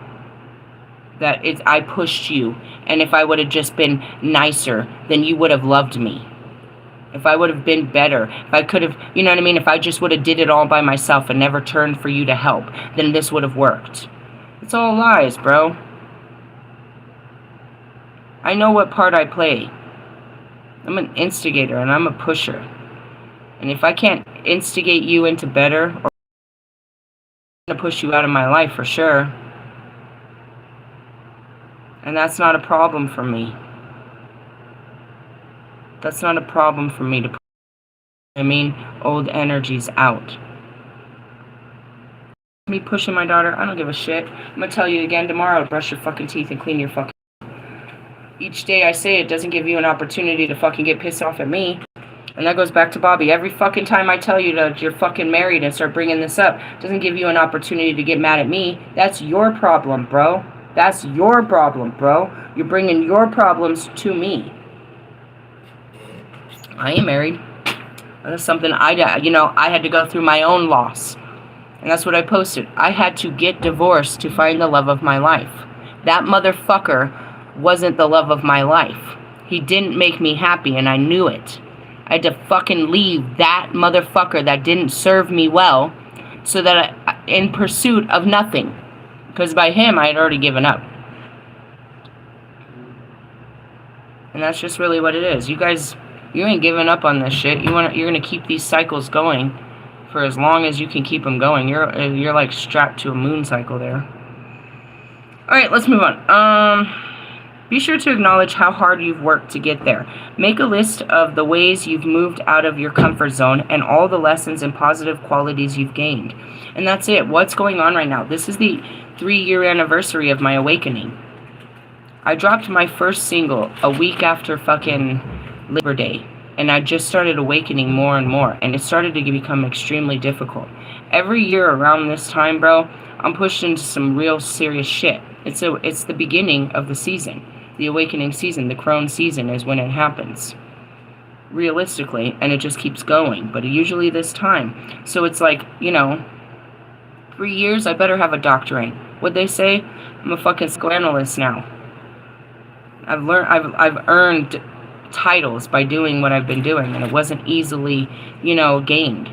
That I pushed you. And if I would have just been nicer, then you would have loved me. If I would have been better, if I could have, you know what I mean? If I just would have did it all by myself and never turned for you to help, then this would have worked. It's all lies, bro. I know what part I play. I'm an instigator and I'm a pusher. And if I can't instigate you into better, or I'm going to push you out of my life for sure. And that's not a problem for me. That's not a problem for me to put. Old energies out. Me pushing my daughter, I don't give a shit. I'm gonna tell you again tomorrow, brush your fucking teeth and clean your fucking... Each day I say it doesn't give you an opportunity to fucking get pissed off at me. And that goes back to Bobby. Every fucking time I tell you that you're fucking married and start bringing this up, doesn't give you an opportunity to get mad at me. That's your problem, bro. That's your problem, bro. You're bringing your problems to me. I ain't married. That's something I had to go through my own loss. And that's what I posted. I had to get divorced to find the love of my life. That motherfucker wasn't the love of my life. He didn't make me happy, and I knew it. I had to fucking leave that motherfucker that didn't serve me well, so that in pursuit of nothing. Because by him, I had already given up. And that's just really what it is. You guys, you ain't giving up on this shit. You're gonna keep these cycles going for as long as you can keep them going. You're like strapped to a moon cycle there. All right, let's move on. Be sure to acknowledge how hard you've worked to get there. Make a list of the ways you've moved out of your comfort zone and all the lessons and positive qualities you've gained. And that's it. What's going on right now? This is the 3-year anniversary of my awakening. I dropped my first single a week after fucking Labor Day. And I just started awakening more and more. And it started to become extremely difficult. Every year around this time, bro, I'm pushed into some real serious shit. It's the beginning of the season. The awakening season, the crone season is when it happens. Realistically, and it just keeps going. But usually this time. So it's like, 3 years, I better have a doctorate. What'd they say? I'm a fucking psychoanalyst now. I've earned titles by doing what I've been doing, and it wasn't easily, gained.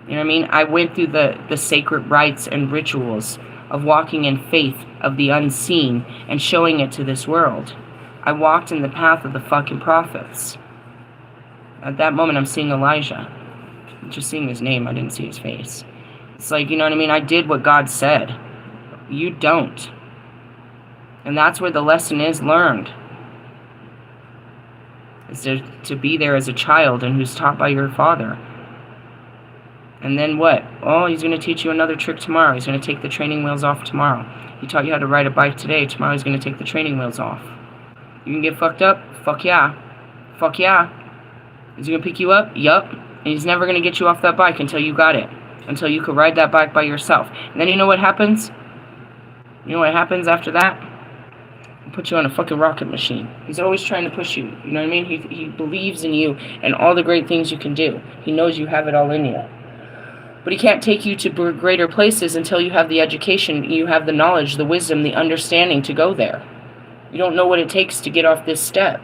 You know what I mean? I went through the sacred rites and rituals of walking in faith of the unseen and showing it to this world. I walked in the path of the fucking prophets. At that moment, I'm seeing Elijah. I'm just seeing his name. I didn't see his face. It's like, you know what I mean? I did what God said. You don't. And that's where the lesson is learned. Is to be there as a child and who's taught by your father. And then what? Oh, he's going to teach you another trick tomorrow. He's going to take the training wheels off tomorrow. He taught you how to ride a bike today. Tomorrow he's going to take the training wheels off. You can get fucked up? Fuck yeah. Fuck yeah. Is he going to pick you up? Yup. And he's never going to get you off that bike until you got it. Until you could ride that bike by yourself. And then you know what happens? You know what happens after that? He'll put you on a fucking rocket machine. He's always trying to push you. You know what I mean? He believes in you and all the great things you can do. He knows you have it all in you. But he can't take you to greater places until you have the education, you have the knowledge, the wisdom, the understanding to go there. You don't know what it takes to get off this step.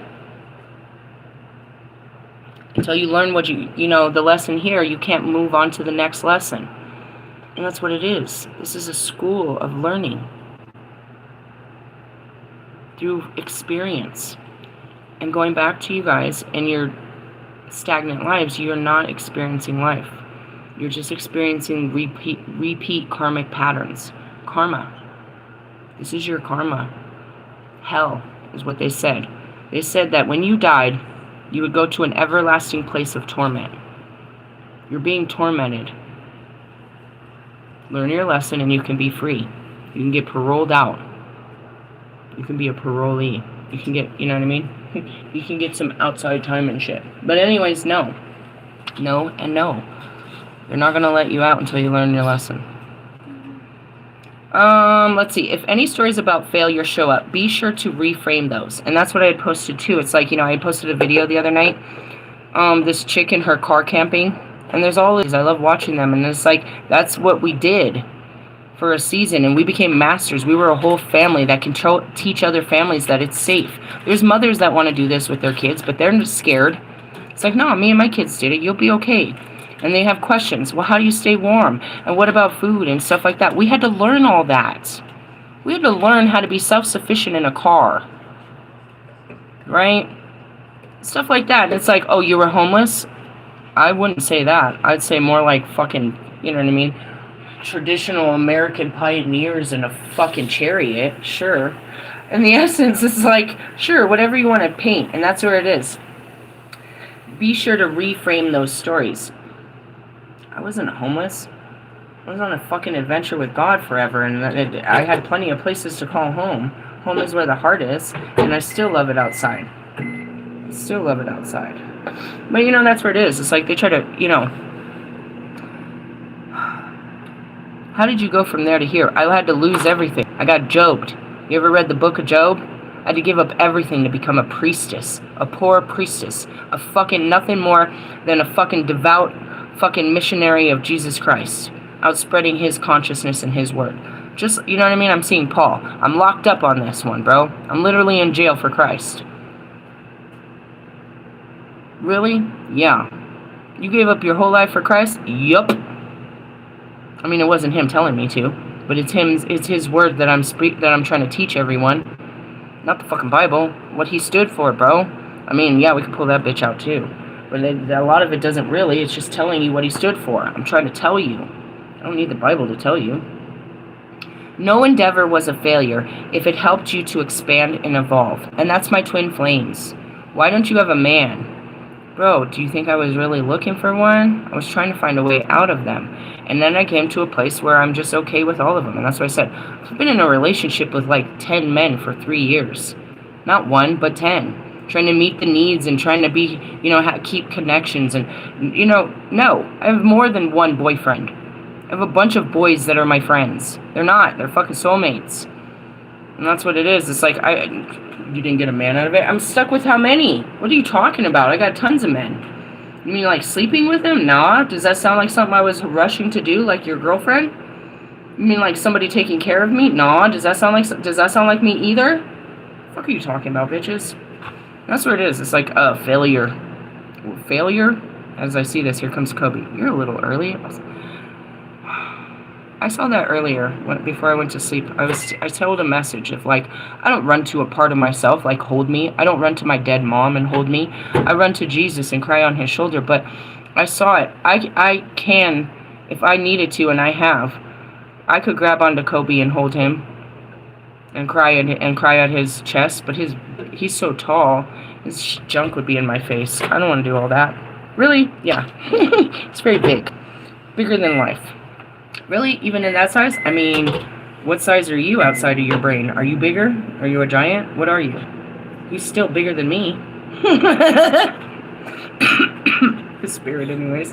Until you learn what the lesson here, you can't move on to the next lesson. And that's what it is. This is a school of learning. Through experience. And going back to you guys, in your stagnant lives, you're not experiencing life. You're just experiencing repeat karmic patterns. Karma. This is your karma. Hell is what they said. They said that when you died, you would go to an everlasting place of torment. You're being tormented. Learn your lesson and you can be free. You can get paroled out. You can be a parolee. You can get, you know what I mean? You can get some outside time and shit. But anyways, no. No and no. They're not going to let you out until you learn your lesson. Let's see. If any stories about failure show up, be sure to reframe those. And that's what I had posted too. It's like, I had posted a video the other night. This chick in her car camping. And there's all these. I love watching them. And it's like, that's what we did for a season. And we became masters. We were a whole family that can teach other families that it's safe. There's mothers that want to do this with their kids, but they're just scared. It's like, no, me and my kids did it. You'll be okay. And they have questions. Well, how do you stay warm? And what about food and stuff like that? We had to learn all that. We had to learn how to be self-sufficient in a car. Right? Stuff like that. It's like, oh, you were homeless? I wouldn't say that. I'd say more like fucking, you know what I mean? Traditional American pioneers in a fucking chariot. Sure. In the essence, it's like, sure, whatever you want to paint. And that's where it is. Be sure to reframe those stories. I wasn't homeless. I was on a fucking adventure with God forever, and I had plenty of places to call home. Home is where the heart is, and I still love it outside. Still love it outside. But, that's where it is. It's like they try to, how did you go from there to here? I had to lose everything. I got Jobbed. You ever read the book of Job? I had to give up everything to become a priestess. A poor priestess. A fucking nothing more than a fucking devout fucking missionary of Jesus Christ, out spreading his consciousness and his word. Just, you know what I mean? I'm seeing Paul. I'm locked up on this one, bro. I'm literally in jail for Christ. Really? Yeah. You gave up your whole life for Christ? Yup. I mean, it wasn't him telling me to, but it's him. It's his word that I'm trying to teach everyone. Not the fucking Bible. What he stood for, bro. I mean, yeah, we could pull that bitch out too, but a lot of it doesn't really. It's just telling you what he stood for. I'm trying to tell you. I don't need the Bible to tell you. No endeavor was a failure if it helped you to expand and evolve. And that's my twin flames. Why don't you have a man? Bro, do you think I was really looking for one? I was trying to find a way out of them. And then I came to a place where I'm just okay with all of them. And that's what I said. I've been in a relationship with like 10 men for 3 years. Not one, but 10. Trying to meet the needs and trying to be, keep connections. And, no. I have more than one boyfriend. I have a bunch of boys that are my friends. They're not. They're fucking soulmates. And that's what it is. It's like, you didn't get a man out of it? I'm stuck with how many? What are you talking about? I got tons of men. You mean like sleeping with them? Nah. Does that sound like something I was rushing to do, like your girlfriend? You mean like somebody taking care of me? Nah. Does that sound like me either? What the fuck are you talking about, bitches? That's what it is. It's like a failure. Failure? As I see this, here comes Kobe. You're a little early. I saw that earlier before I went to sleep. I told a message of like, I don't run to a part of myself like hold me. I don't run to my dead mom and hold me. I run to Jesus and cry on his shoulder. But I saw it. I can, if I needed to, and I have. I could grab onto Kobe and hold him and cry at his chest. But he's so tall, his junk would be in my face. I don't want to do all that. Really? Yeah. It's very big, bigger than life. Really? Even in that size? I mean, what size are you outside of your brain? Are you bigger? Are you a giant? What are you? He's still bigger than me. His spirit anyways.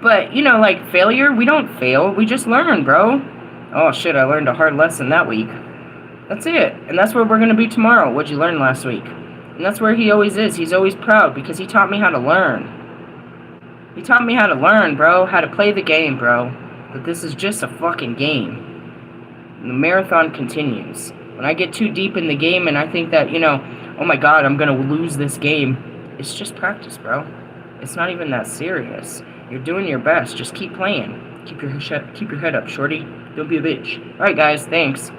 But, like failure, we don't fail. We just learn, bro. Oh, shit, I learned a hard lesson that week. That's it. And that's where we're going to be tomorrow. What'd you learn last week? And that's where he always is. He's always proud because he taught me how to learn. He taught me how to learn, bro. How to play the game, bro. But this is just a fucking game. And the marathon continues. When I get too deep in the game and I think that, oh my god, I'm going to lose this game. It's just practice, bro. It's not even that serious. You're doing your best. Just keep playing. Keep your head up, shorty. Don't be a bitch. Alright, guys. Thanks.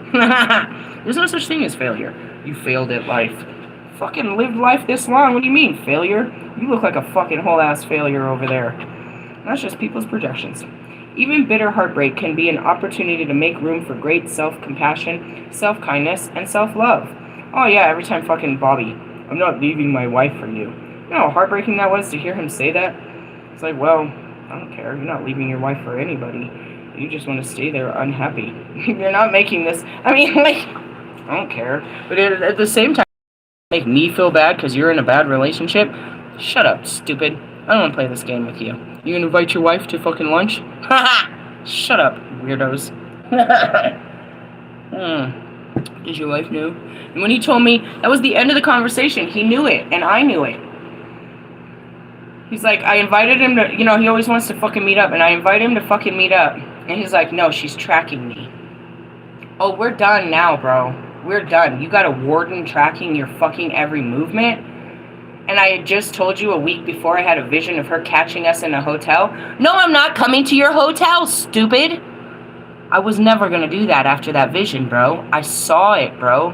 There's no such thing as failure. You failed at life. Fucking lived life this long. What do you mean, failure? You look like a fucking whole-ass failure over there. That's just people's projections. Even bitter heartbreak can be an opportunity to make room for great self-compassion, self-kindness, and self-love. Oh yeah, every time fucking Bobby, I'm not leaving my wife for you. You know how heartbreaking that was to hear him say that? It's like, well, I don't care. You're not leaving your wife for anybody. You just want to stay there unhappy. You're not making this... I mean, like, I don't care. But at the same time, make me feel bad because you're in a bad relationship? Shut up, stupid. I don't want to play this game with you. You gonna invite your wife to fucking lunch? Haha! Shut up, weirdos. Did your wife know? And when he told me, that was the end of the conversation. He knew it, and I knew it. He's like, I invited him to, he always wants to fucking meet up, and I invite him to fucking meet up. And he's like, no, she's tracking me. Oh, we're done now, bro. We're done. You got a warden tracking your fucking every movement? And I had just told you a week before I had a vision of her catching us in a hotel. No, I'm not coming to your hotel, stupid. I was never going to do that after that vision, bro. I saw it, bro.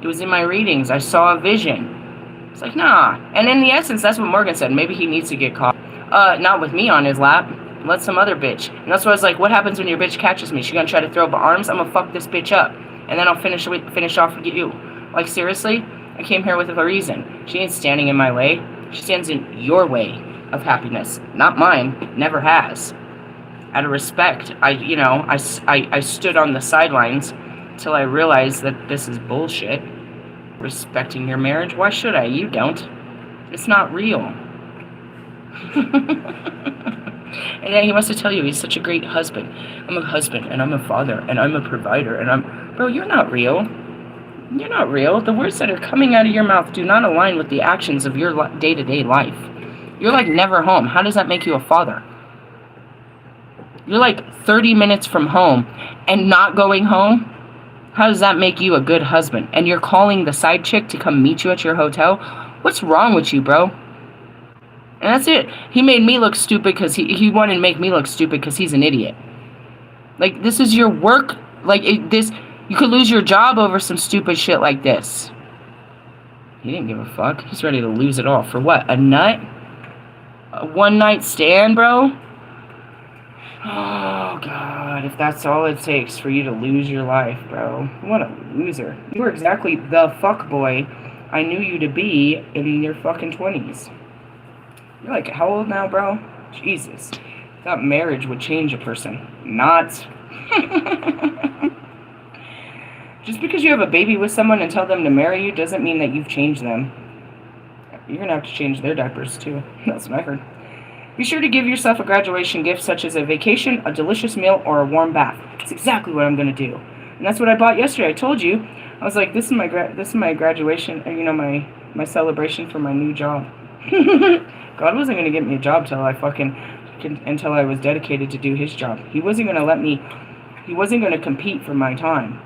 It was in my readings. I saw a vision. It's like, nah. And in the essence, that's what Morgan said. Maybe he needs to get caught. Not with me on his lap. Let some other bitch. And that's why I was like, what happens when your bitch catches me? She gonna try to throw up arms? I'm gonna fuck this bitch up. And then I'll finish off with you. Like, seriously? I came here with a reason. She ain't standing in my way. She stands in your way of happiness. Not mine. Never has. Out of respect, I stood on the sidelines till I realized that this is bullshit. Respecting your marriage? Why should I? You don't. It's not real. And then he wants to tell you he's such a great husband. I'm a husband, and I'm a father, and I'm a provider, and I'm... Bro, you're not real. You're not real. The words that are coming out of your mouth do not align with the actions of your day-to-day life. You're like never home. How does that make you a father? You're like 30 minutes from home and not going home? How does that make you a good husband? And you're calling the side chick to come meet you at your hotel? What's wrong with you, bro? And that's it. He made me look stupid because he wanted to make me look stupid because he's an idiot. Like, this is your work. Like, you could lose your job over some stupid shit like this. He didn't give a fuck. He's ready to lose it all. For what? A nut? A one-night stand, bro? Oh, God. If that's all it takes for you to lose your life, bro. What a loser. You were exactly the fuckboy I knew you to be in your fucking 20s. You're like, how old now, bro? Jesus. Thought marriage would change a person. Not. Just because you have a baby with someone and tell them to marry you doesn't mean that you've changed them. You're going to have to change their diapers, too. That's what I heard. Be sure to give yourself a graduation gift such as a vacation, a delicious meal, or a warm bath. That's exactly what I'm going to do. And that's what I bought yesterday. I told you. I was like, this is my graduation, my celebration for my new job. God wasn't going to get me a job until I was dedicated to do his job. He wasn't going to compete for my time.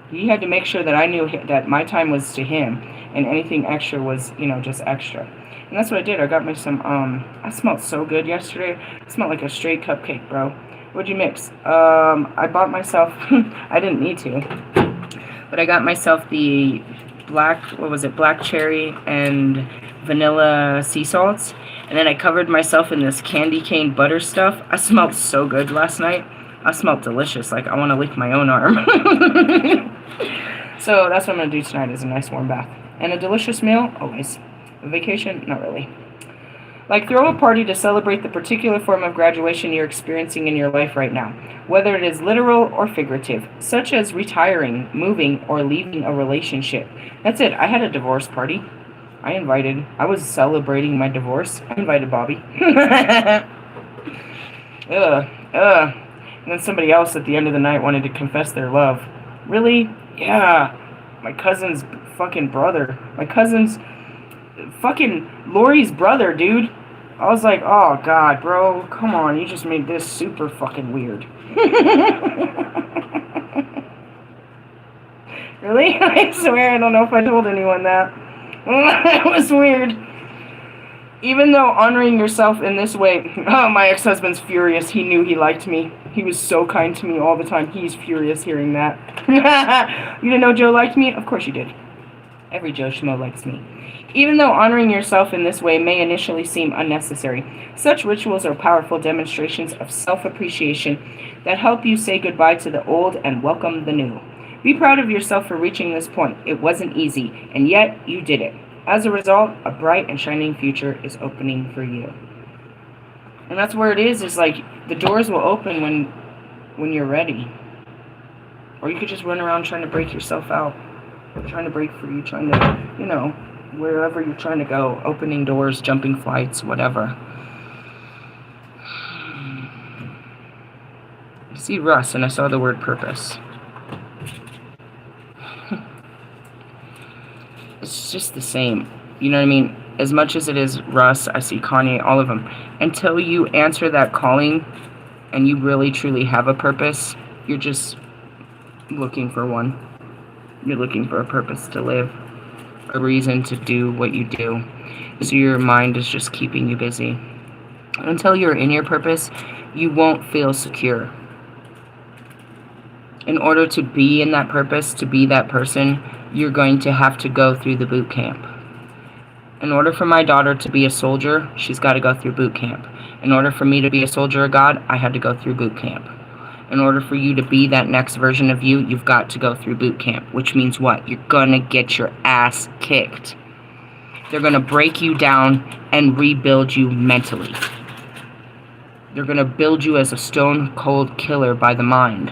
He had to make sure that I knew that my time was to him, and anything extra was, just extra. And that's what I did. I got me some, I smelled so good yesterday. It smelled like a straight cupcake, bro. What'd you mix? I bought myself, I didn't need to, but I got myself the black cherry and vanilla sea salts. And then I covered myself in this candy cane butter stuff. I smelled so good last night. I smelled delicious. Like, I want to lick my own arm. So that's what I'm going to do tonight, is a nice warm bath. And a delicious meal, always. A vacation, not really. Like, throw a party to celebrate the particular form of graduation you're experiencing in your life right now, whether it is literal or figurative, such as retiring, moving, or leaving a relationship. That's it. I had a divorce party. I was celebrating my divorce. I invited Bobby. And then somebody else at the end of the night wanted to confess their love. Really? Yeah. My cousin's fucking brother. My cousin's fucking Lori's brother, dude. I was like, oh, God, bro. Come on. You just made this super fucking weird. Really? I swear I don't know if I told anyone that. That was weird. Even though honoring yourself in this way... Oh, my ex-husband's furious. He knew he liked me. He was so kind to me all the time. He's furious hearing that. You didn't know Joe liked me? Of course you did. Every Joe Schmo likes me. Even though honoring yourself in this way may initially seem unnecessary, such rituals are powerful demonstrations of self-appreciation that help you say goodbye to the old and welcome the new. Be proud of yourself for reaching this point. It wasn't easy, and yet you did it. As a result, a bright and shining future is opening for you. And that's where it is like the doors will open when you're ready. Or you could just run around trying to break yourself out. Trying to break free, trying to, wherever you're trying to go, opening doors, jumping flights, whatever. I see Russ, and I saw the word purpose. It's just the same. You know what I mean? As much as it is Russ, I see Kanye, all of them. Until you answer that calling and you really truly have a purpose, you're just looking for one. You're looking for a purpose to live, a reason to do what you do. So your mind is just keeping you busy. Until you're in your purpose, you won't feel secure. In order to be in that purpose, to be that person, you're going to have to go through the boot camp. In order for my daughter to be a soldier, she's got to go through boot camp. In order for me to be a soldier of God, I had to go through boot camp. In order for you to be that next version of you, you've got to go through boot camp, which means what? You're going to get your ass kicked. They're going to break you down and rebuild you mentally. They're going to build you as a stone-cold killer by the mind.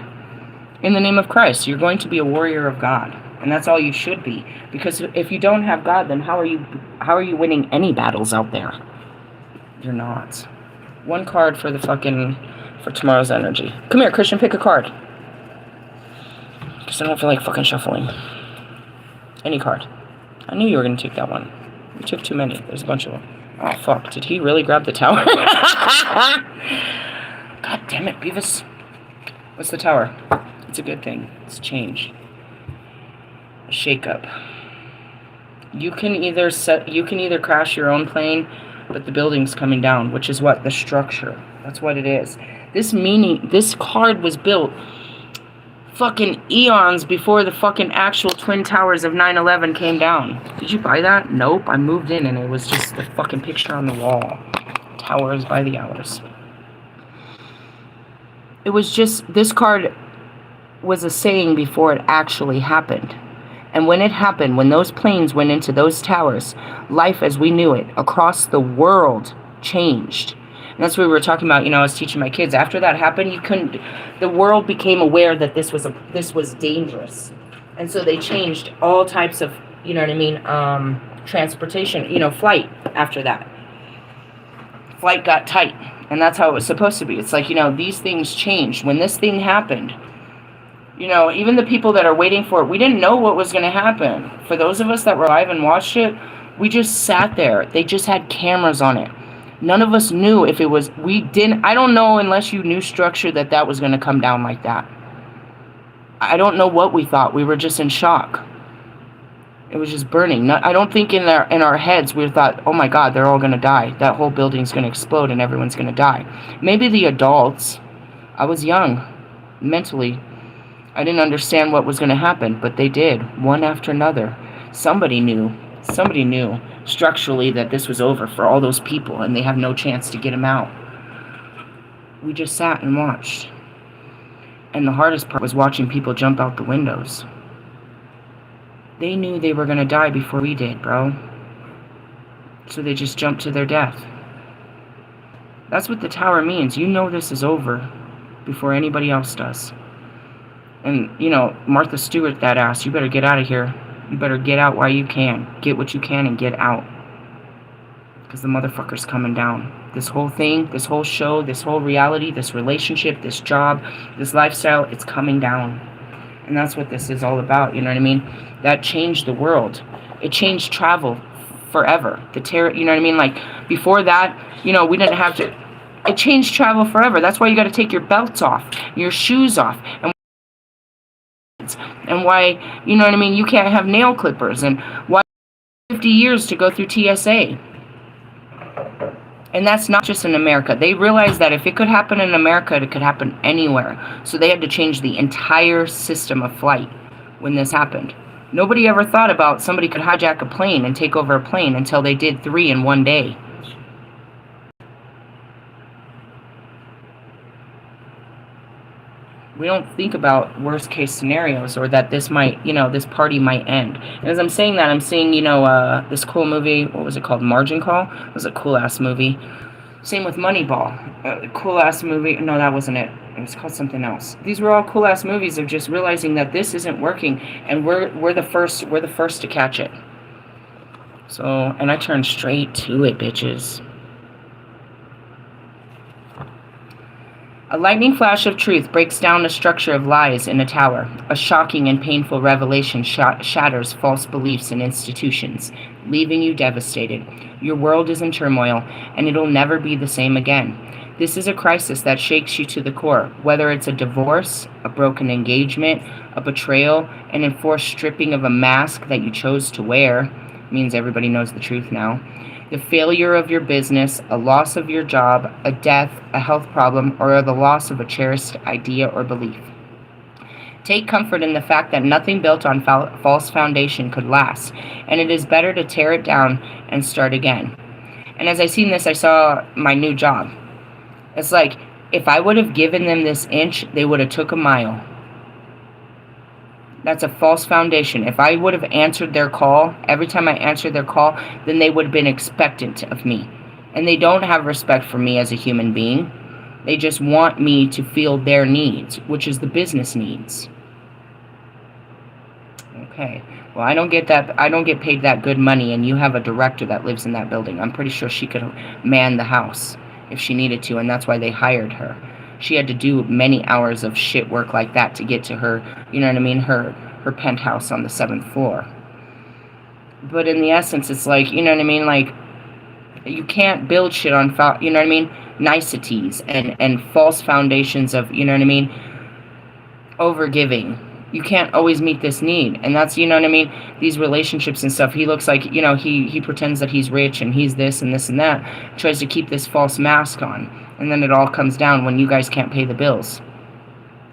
In the name of Christ, you're going to be a warrior of God. And that's all you should be. Because if you don't have God, then how are you winning any battles out there? You're not. One card for for tomorrow's energy. Come here, Christian, pick a card. Because I don't feel like fucking shuffling. Any card. I knew you were going to take that one. You took too many. There's a bunch of them. Oh, fuck. Did he really grab the tower? God damn it, Beavis. What's the tower? It's a good thing. It's change. A shake-up. You can either crash your own plane, but the building's coming down, which is what? The structure. That's what it is. This card was built fucking eons before the fucking actual Twin Towers of 9/11 came down. Did you buy that? Nope. I moved in and it was just the fucking picture on the wall. Towers by the hours. It was just, this card was a saying before it actually happened. And when it happened, when those planes went into those towers, life as we knew it across the world changed. And that's what we were talking about, I was teaching my kids. After that happened, the world became aware that this was dangerous. And so they changed all types of, transportation, flight after that. Flight got tight. And that's how it was supposed to be. It's like, these things changed. When this thing happened, even the people that are waiting for it, we didn't know what was going to happen. For those of us that were alive and watched it, we just sat there. They just had cameras on it. None of us knew if it was, I don't know unless you knew structure that was going to come down like that. I don't know what we thought. We were just in shock. It was just burning. I don't think in our heads we thought, oh my God, they're all going to die. That whole building's going to explode and everyone's going to die. Maybe the adults. I was young, mentally. I didn't understand what was going to happen, but they did, one after another. Somebody knew structurally that this was over for all those people and they have no chance to get them out. We just sat and watched. And the hardest part was watching people jump out the windows. They knew they were going to die before we did, bro. So they just jumped to their death. That's what the tower means. This is over before anybody else does. And, Martha Stewart, that ass, you better get out of here. You better get out while you can. Get what you can and get out. Because the motherfucker's coming down. This whole thing, this whole show, this whole reality, this relationship, this job, this lifestyle, it's coming down. And that's what this is all about, you know what I mean? That changed the world. It changed travel forever. Like, before that, we didn't have to... It changed travel forever. That's why you got to take your belts off, your shoes off, and why, you can't have nail clippers, and why 50 years to go through TSA. And that's not just in America. They realized that if it could happen in America, it could happen anywhere. So they had to change the entire system of flight when this happened. Nobody ever thought about somebody could hijack a plane and take over a plane until they did 3 in one day. We don't think about worst case scenarios or that this might, this party might end. And as I'm saying that, I'm seeing, this cool movie, what was it called? Margin Call? It was a cool ass movie. Same with Moneyball. Cool ass movie. No, that wasn't it. It was called something else. These were all cool ass movies of just realizing that this isn't working and we're the first to catch it. So, and I turned straight to it, bitches. A lightning flash of truth breaks down the structure of lies in a tower. A shocking and painful revelation shatters false beliefs and institutions, leaving you devastated. Your world is in turmoil, and it'll never be the same again. This is a crisis that shakes you to the core, whether it's a divorce, a broken engagement, a betrayal, an enforced stripping of a mask that you chose to wear. Means everybody knows the truth now. The failure of your business, a loss of your job, a death, a health problem, or the loss of a cherished idea or belief. Take comfort in the fact that nothing built on false foundation could last, and it is better to tear it down and start again. And as I seen this, I saw my new job. It's like, if I would have given them this inch, they would have took a mile. That's a false foundation. If I would have answered their call, every time I answered their call, then they would have been expectant of me. And they don't have respect for me as a human being. They just want me to feel their needs, which is the business needs. Okay. Well, I don't get paid that good money, and you have a director that lives in that building. I'm pretty sure she could man the house if she needed to, and that's why they hired her. She had to do many hours of shit work like that to get to her, her penthouse on the 7th floor. But in the essence, it's like, like, You can't build shit on, you know what I mean, niceties and false foundations of, you know what I mean, overgiving. You can't always meet this need. And that's, you know what I mean, these relationships and stuff. He looks like, you know, he pretends that he's rich and he's this and this and that. Tries to keep this false mask on. And then it all comes down when you guys can't pay the bills.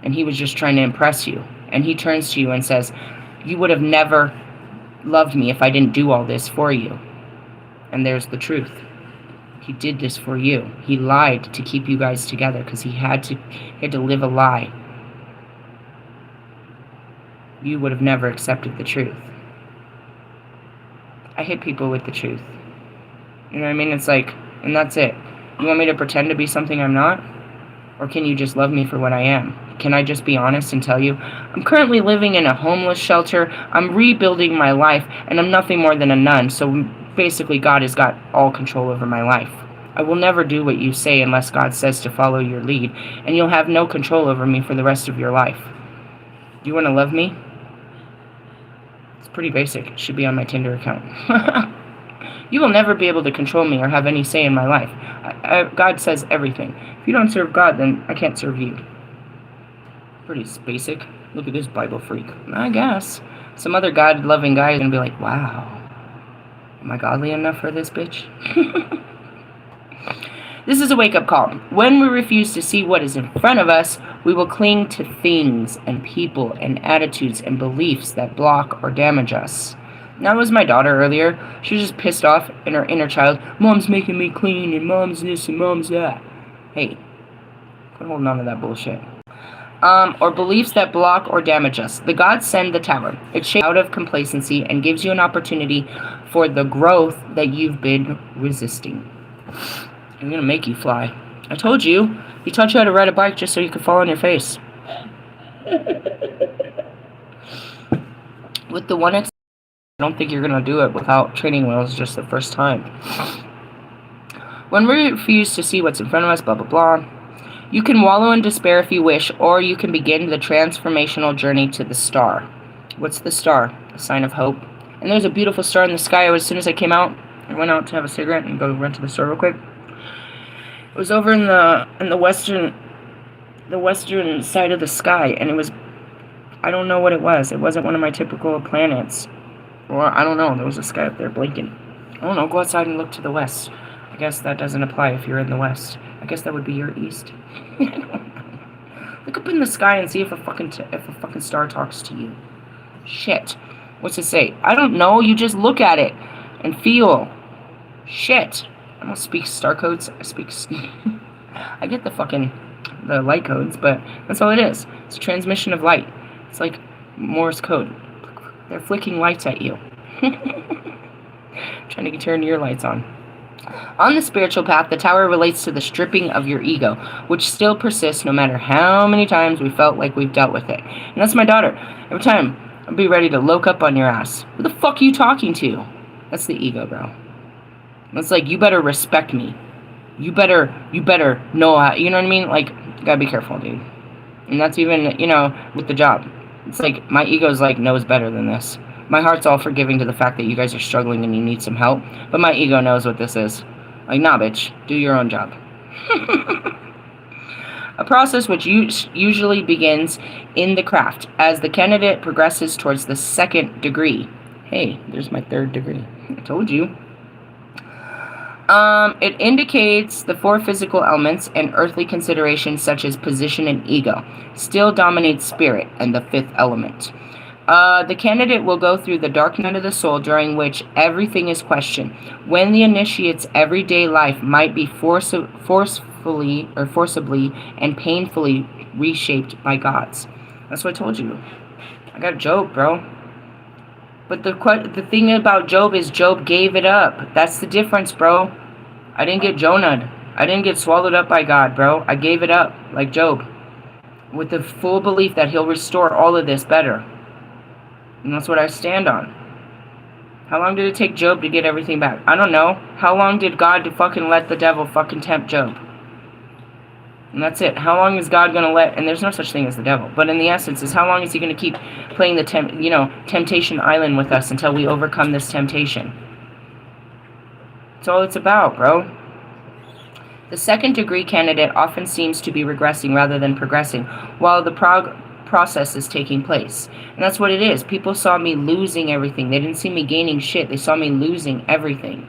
And he was just trying to impress you. And he turns to you and says, you would have never loved me if I didn't do all this for you. And there's the truth. He did this for you. He lied to keep you guys together because he had to live a lie. You would have never accepted the truth. I hit people with the truth. You know what I mean? It's like, and that's it. You want me to pretend to be something I'm not? Or can you just love me for what I am? Can I just be honest and tell you, I'm currently living in a homeless shelter, I'm rebuilding my life, and I'm nothing more than a nun, so basically God has got all control over my life. I will never do what you say unless God says to follow your lead, and you'll have no control over me for the rest of your life. Do you want to love me? It's pretty basic. It should be on my Tinder account. You will never be able to control me or have any say in my life. God says everything. If you don't serve God, then I can't serve you. Pretty basic. Look at this Bible freak. I guess. Some other God-loving guy is going to be like, wow, am I godly enough for this bitch? This is a wake-up call. When we refuse to see what is in front of us, we will cling to things and people and attitudes and beliefs that block or damage us. That was my daughter earlier. She was just pissed off in her inner child. Mom's making me clean, and mom's this, and mom's that. Hey, quit holding on to that bullshit. Or beliefs that block or damage us. The gods send the tower. It shakes out of complacency and gives you an opportunity for the growth that you've been resisting. I'm gonna make you fly. I told you. He taught you how to ride a bike just so you could fall on your face. With the one I don't think you're gonna do it without training wheels just the first time. When we refuse to see what's in front of us, blah blah blah. You can wallow in despair if you wish, or you can begin the transformational journey to the star. What's the star? A sign of hope. And there's a beautiful star in the sky. As soon as I came out, I went out to have a cigarette and go run to the store real quick. It was over in the western side of the sky, and it was, I don't know what it was. It wasn't one of my typical planets. Or I don't know. There was a sky up there blinking. I don't know. Go outside and look to the west. I guess that doesn't apply if you're in the west. I guess that would be your east. Look up in the sky and see if a fucking star talks to you. Shit. What's it say? I don't know. You just look at it and feel. Shit. I don't speak star codes. I speak. I get the light codes, but that's all it is. It's a transmission of light. It's like Morse code. They're flicking lights at you. Trying to turn your lights on. On the spiritual path, the tower relates to the stripping of your ego, which still persists no matter how many times we felt like we've dealt with it. And that's my daughter. Every time, I'll be ready to loke up on your ass. Who the fuck are you talking to? That's the ego, bro. It's like, you better respect me. You better know how, you know what I mean? Like, you gotta be careful, dude. And that's even, you know, with the job. It's like, my ego's like, knows better than this. My heart's all forgiving to the fact that you guys are struggling and you need some help, but my ego knows what this is. Like, nah, bitch, do your own job. A process which usually begins in the craft as the candidate progresses towards the second degree. Hey, there's my third degree. I told you. It indicates the four physical elements and earthly considerations such as position and ego still dominates spirit and the fifth element. The candidate will go through the dark night of the soul, during which everything is questioned. When the initiate's everyday life might be forcibly and painfully reshaped by gods. That's what I told you. I got Job, bro. But the thing about Job is Job gave it up. That's the difference, bro. I didn't get Jonah'd. I didn't get swallowed up by God, bro. I gave it up, like Job, with the full belief that he'll restore all of this better. And that's what I stand on. How long did it take Job to get everything back? I don't know. How long did God to fucking let the devil fucking tempt Job? And that's it. How long is God gonna let? And there's no such thing as the devil. But in the essence is, how long is he gonna keep playing the temptation island with us until we overcome this temptation? That's all it's about, bro. The second degree candidate often seems to be regressing rather than progressing while the process is taking place. And that's what it is. People saw me losing everything. They didn't see me gaining shit. They saw me losing everything.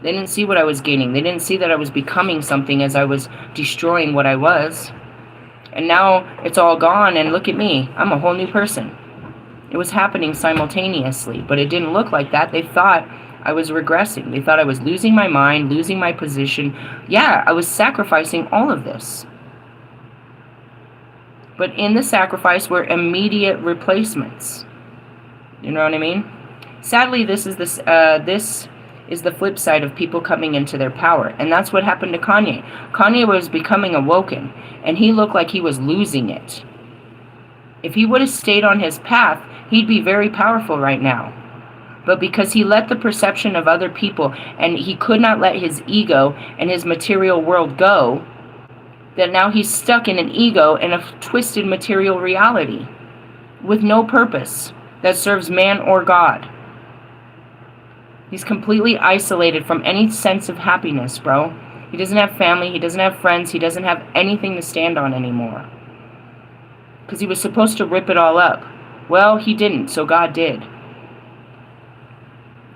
They didn't see what I was gaining. They didn't see that I was becoming something as I was destroying what I was. And now it's all gone, and look at me. I'm a whole new person. It was happening simultaneously, but it didn't look like that. They thought I was regressing. They thought I was losing my mind, losing my position. Yeah, I was sacrificing all of this. But in the sacrifice were immediate replacements. You know what I mean? Sadly, this is the flip side of people coming into their power. And that's what happened to Kanye. Kanye was becoming awoken, and he looked like he was losing it. If he would have stayed on his path, he'd be very powerful right now. But because he let the perception of other people, and he could not let his ego and his material world go, that now he's stuck in an ego and a twisted material reality with no purpose that serves man or God. He's completely isolated from any sense of happiness, bro. He doesn't have family, he doesn't have friends, he doesn't have anything to stand on anymore. Because he was supposed to rip it all up. Well, he didn't, so God did.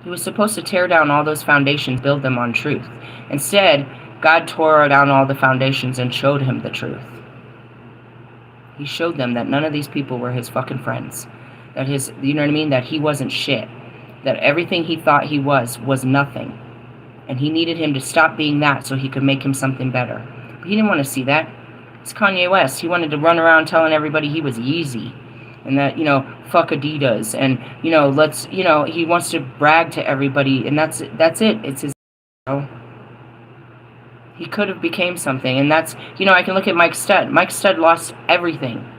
He was supposed to tear down all those foundations, build them on truth. Instead, God tore down all the foundations and showed him the truth. He showed them that none of these people were his fucking friends. That you know what I mean? That he wasn't shit. That everything he thought he was nothing. And he needed him to stop being that so he could make him something better. But he didn't want to see that. It's Kanye West. He wanted to run around telling everybody he was Yeezy. And that, fuck Adidas. And, he wants to brag to everybody. And that's it. It's his, He could have became something. And that's, I can look at Mike Stud. Mike Stud lost everything.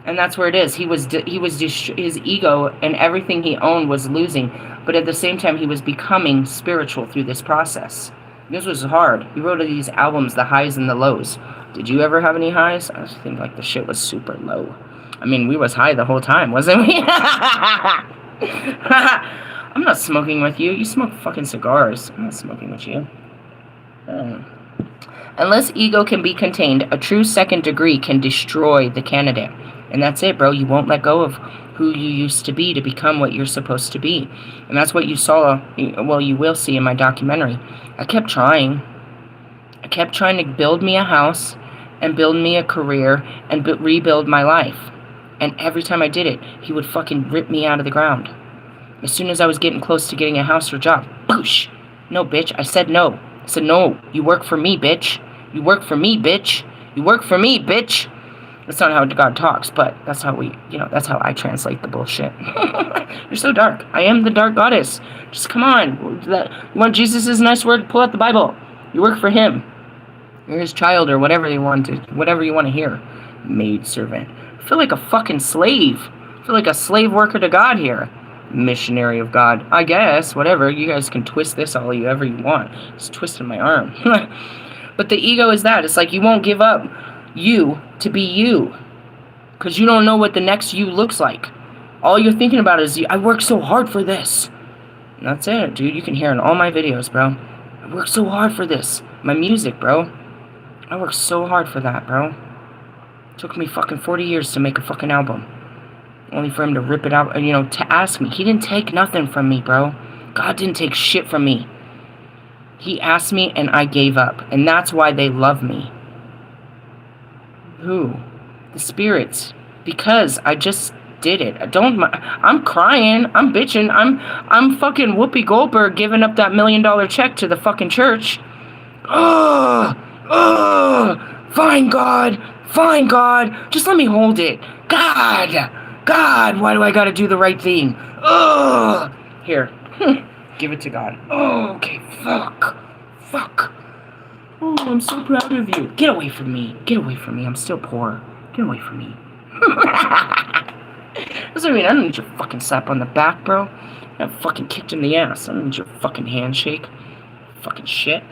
And that's where it is. His ego and everything he owned was losing. But at the same time, he was becoming spiritual through this process. This was hard. He wrote these albums, the highs and the lows. Did you ever have any highs? I think like the shit was super low. I mean, we was high the whole time, wasn't we? I'm not smoking with you. You smoke fucking cigars. I'm not smoking with you. Unless ego can be contained, a true second degree can destroy the candidate. And that's it, bro. You won't let go of who you used to be to become what you're supposed to be. And that's what you saw, well, you will see in my documentary. I kept trying. I kept trying to build me a house and build me a career and rebuild my life. And every time I did it, he would fucking rip me out of the ground. As soon as I was getting close to getting a house or job, boosh. No, bitch. I said no. I said, no, you work for me, bitch. You work for me, bitch. You work for me, bitch. That's not how God talks, but that's how that's how I translate the bullshit. You're so dark. I am the dark goddess. Just come on. You want Jesus' nice word? Pull out the Bible. You work for him. You're his child or whatever you want to hear. Maid servant. I feel like a fucking slave. I feel like a slave worker to God here. Missionary of God. I guess. Whatever. You guys can twist this all you ever you want. Just twisting my arm. But the ego is that. It's like you won't give up you to be you. Because you don't know what the next you looks like. All you're thinking about is, I worked so hard for this. And that's it, dude. You can hear in all my videos, bro. I worked so hard for this. My music, bro. I worked so hard for that, bro. It took me fucking 40 years to make a fucking album. Only for him to rip it out, and, to ask me. He didn't take nothing from me, bro. God didn't take shit from me. He asked me, and I gave up. And that's why they love me. Who? The spirits. Because I just did it. I'm crying. I'm bitching. I'm fucking Whoopi Goldberg giving up that $1 million check to the fucking church. Ugh! Fine, God. Fine, God. Just let me hold it. God, why do I gotta do the right thing? Ugh! Here. Give it to God. Oh, okay. Fuck. Oh, I'm so proud of you. Get away from me. I'm still poor. Get away from me. Doesn't mean I don't need your fucking slap on the back, bro. I fucking kicked in the ass. I don't need your fucking handshake. Fucking shit.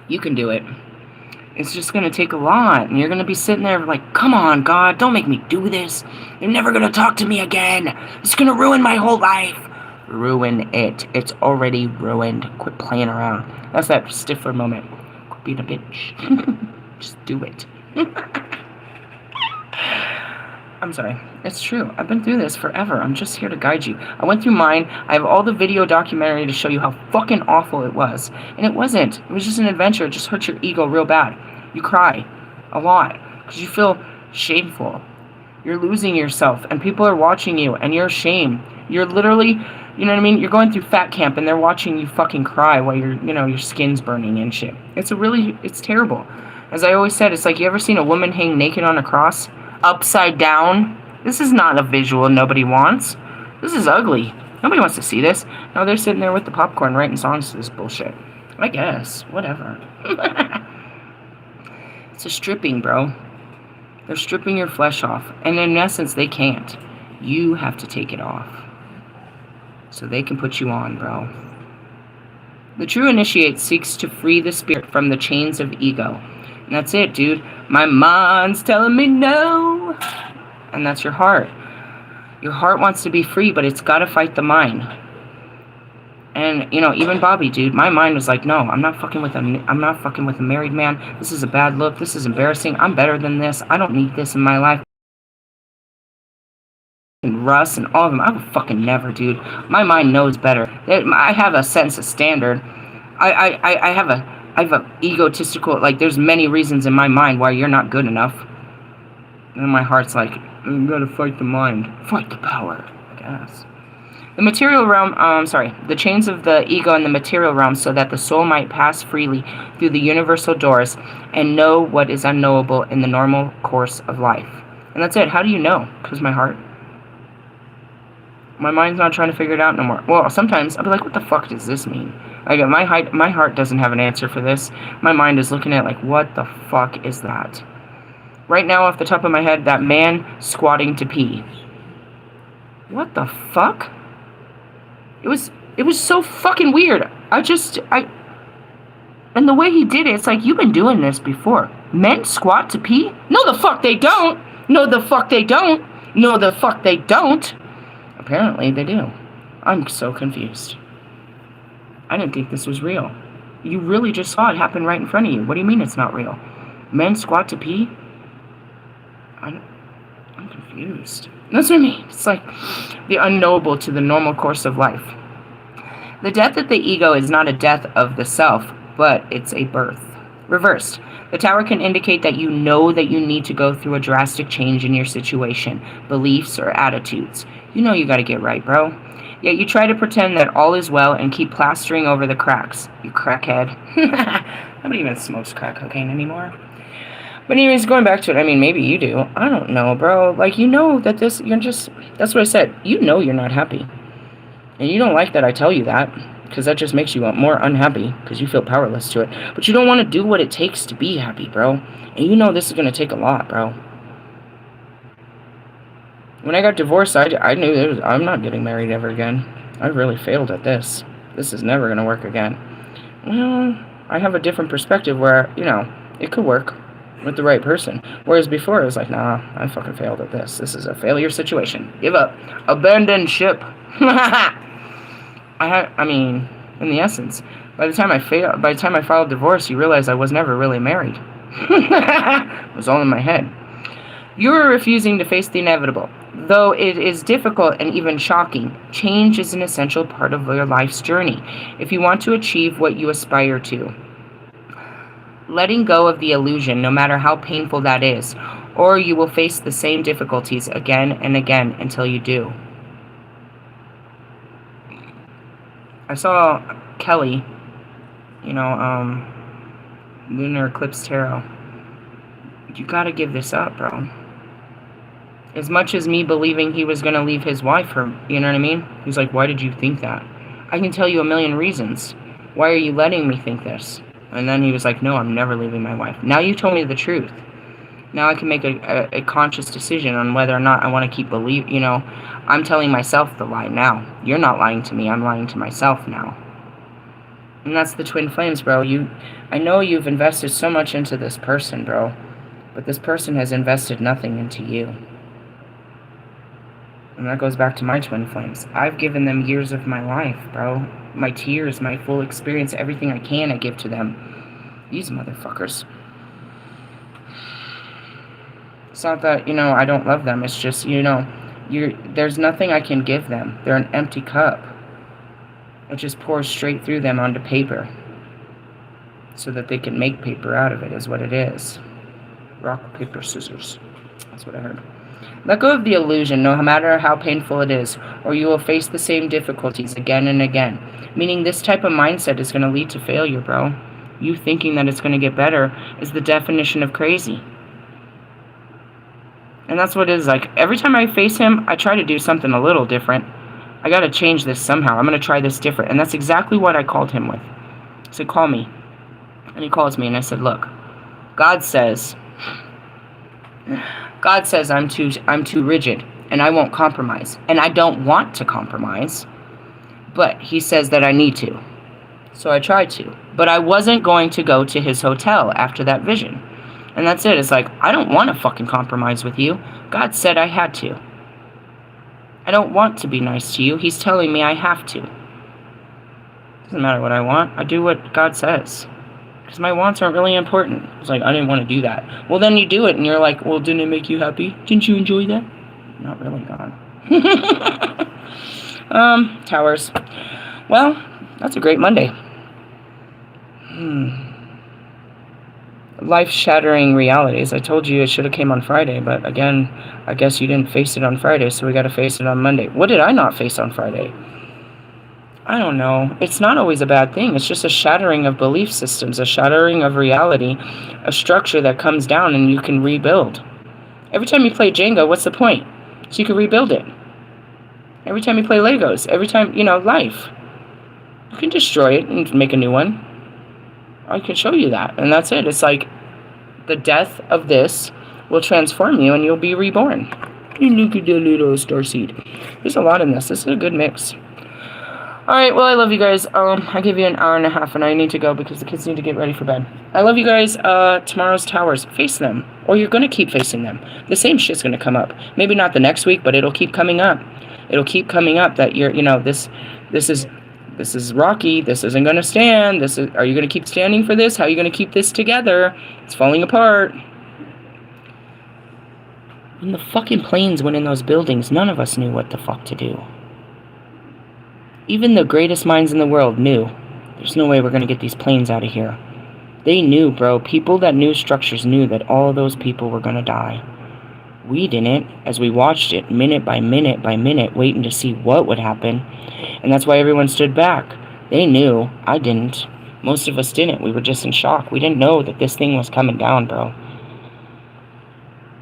You can do it. It's just gonna take a lot. And you're gonna be sitting there like, come on, God, don't make me do this. You're never gonna talk to me again. It's gonna ruin my whole life. Ruin it. It's already ruined. Quit playing around. That's that Stifler moment. Quit being a bitch. Just do it. I'm sorry. It's true. I've been through this forever. I'm just here to guide you. I went through mine. I have all the video documentary to show you how fucking awful it was. And it wasn't. It was just an adventure. It just hurt your ego real bad. You cry a lot because you feel shameful. You're losing yourself and people are watching you and you're ashamed. You're literally, you know what I mean? You're going through fat camp and they're watching you fucking cry while your skin's burning and shit. It's terrible. As I always said, it's like, you ever seen a woman hang naked on a cross? Upside down? This is not a visual nobody wants. This is ugly. Nobody wants to see this. No, they're sitting there with the popcorn writing songs to this bullshit. I guess. Whatever. It's a stripping, bro. They're stripping your flesh off. And in essence, they can't. You have to take it off. So they can put you on, bro. The true initiate seeks to free the spirit from the chains of ego. And that's it, dude. My mind's telling me no. And that's your heart. Your heart wants to be free, but it's got to fight the mind. And, even Bobby, dude, my mind was like, no, I'm not fucking with a married man. This is a bad look. This is embarrassing. I'm better than this. I don't need this in my life. And Russ and all of them, I would fucking never, dude. My mind knows better. I have a sense of standard. I have a egotistical, like, there's many reasons in my mind why you're not good enough. And my heart's like, you gotta fight the mind. Fight the power, I guess. The material realm, the chains of the ego in the material realm so that the soul might pass freely through the universal doors and know what is unknowable in the normal course of life. And that's it. How do you know? Because my heart. My mind's not trying to figure it out no more. Well, sometimes I'll be like, what the fuck does this mean? Like, my heart doesn't have an answer for this. My mind is looking at like, what the fuck is that? Right now, off the top of my head, that man squatting to pee. What the fuck? It was so fucking weird. And the way he did it, it's like, you've been doing this before. Men squat to pee? No, the fuck they don't. No, the fuck they don't. No, the fuck they don't. Apparently they do. I'm so confused. I didn't think this was real. You really just saw it happen right in front of you. What do you mean it's not real? Men squat to pee? I'm confused. That's what I mean. It's like the unknowable to the normal course of life. The death of the ego is not a death of the self, but it's a birth. Reversed. The tower can indicate that you know that you need to go through a drastic change in your situation, beliefs, or attitudes. You know you gotta get right, bro. Yet you try to pretend that all is well and keep plastering over the cracks. You crackhead. Nobody even smokes crack cocaine anymore. But anyways, going back to it, I mean, maybe you do. I don't know, bro. Like, you know that that's what I said. You know you're not happy. And you don't like that I tell you that, because that just makes you more unhappy, because you feel powerless to it. But you don't want to do what it takes to be happy, bro. And you know this is going to take a lot, bro. When I got divorced, I knew I'm not getting married ever again. I really failed at this. This is never going to work again. Well, I have a different perspective where, it could work with the right person. Whereas before, it was like, nah, I fucking failed at this. This is a failure situation. Give up. Abandon ship. In the essence, by the time I filed divorce, you realize I was never really married. It was all in my head. You are refusing to face the inevitable. Though it is difficult and even shocking, change is an essential part of your life's journey if you want to achieve what you aspire to. Letting go of the illusion, no matter how painful that is, or you will face the same difficulties again and again until you do. I saw Kelly, Lunar Eclipse Tarot. You gotta give this up, bro. As much as me believing he was gonna leave his wife for, you know what I mean? He's like, why did you think that? I can tell you a million reasons. Why are you letting me think this? And then he was like, no, I'm never leaving my wife. Now you told me the truth. Now I can make a conscious decision on whether or not I want to keep I'm telling myself the lie now. You're not lying to me, I'm lying to myself now. And that's the twin flames, bro. I know you've invested so much into this person, bro. But this person has invested nothing into you. And that goes back to my twin flames. I've given them years of my life, bro. My tears, my full experience, everything I can, I give to them. These motherfuckers. It's not that, I don't love them. It's just, there's nothing I can give them. They're an empty cup. It just pours straight through them onto paper. So that they can make paper out of it, is what it is. Rock, paper, scissors. That's what I heard. Let go of the illusion, no matter how painful it is, or you will face the same difficulties again and again. Meaning this type of mindset is going to lead to failure, bro. You thinking that it's going to get better is the definition of crazy. And that's what it is. Like, every time I face him, I try to do something a little different. I got to change this somehow. I'm going to try this different. And that's exactly what I called him with. I said, call me. And he calls me, and I said, look, God says I'm too rigid, and I won't compromise. And I don't want to compromise, but he says that I need to. So I tried to. But I wasn't going to go to his hotel after that vision. And that's it. It's like, I don't want to fucking compromise with you. God said I had to. I don't want to be nice to you. He's telling me I have to. Doesn't matter what I want. I do what God says. Because my wants aren't really important. It's like, I didn't want to do that. Well, then you do it, and you're like, well, didn't it make you happy? Didn't you enjoy that? Not really, God. Towers. Well, that's a great Monday. Life-shattering realities. I told you it should have came on Friday, but again, I guess you didn't face it on Friday, so we got to face it on Monday. What did I not face on Friday? I don't know. It's not always a bad thing. It's just a shattering of belief systems, a shattering of reality, a structure that comes down and you can rebuild. Every time you play Jenga, what's the point? So you can rebuild it. Every time you play Legos, every time, life. You can destroy it and make a new one. I can show you that. And that's it. It's like the death of this will transform you and you'll be reborn. You look at the little Starseed. There's a lot in this. This is a good mix. Alright, well, I love you guys. I give you an hour and a half, and I need to go because the kids need to get ready for bed. I love you guys. Tomorrow's towers. Face them. Or you're going to keep facing them. The same shit's going to come up. Maybe not the next week, but it'll keep coming up. It'll keep coming up that you're, this is rocky. This isn't going to stand. Are you going to keep standing for this? How are you going to keep this together? It's falling apart. When the fucking planes went in those buildings, none of us knew what the fuck to do. Even the greatest minds in the world knew. There's no way we're going to get these planes out of here. They knew, bro. People that knew structures knew that all of those people were going to die. We didn't, as we watched it minute by minute by minute, waiting to see what would happen. And that's why everyone stood back. They knew. I didn't. Most of us didn't. We were just in shock. We didn't know that this thing was coming down, bro.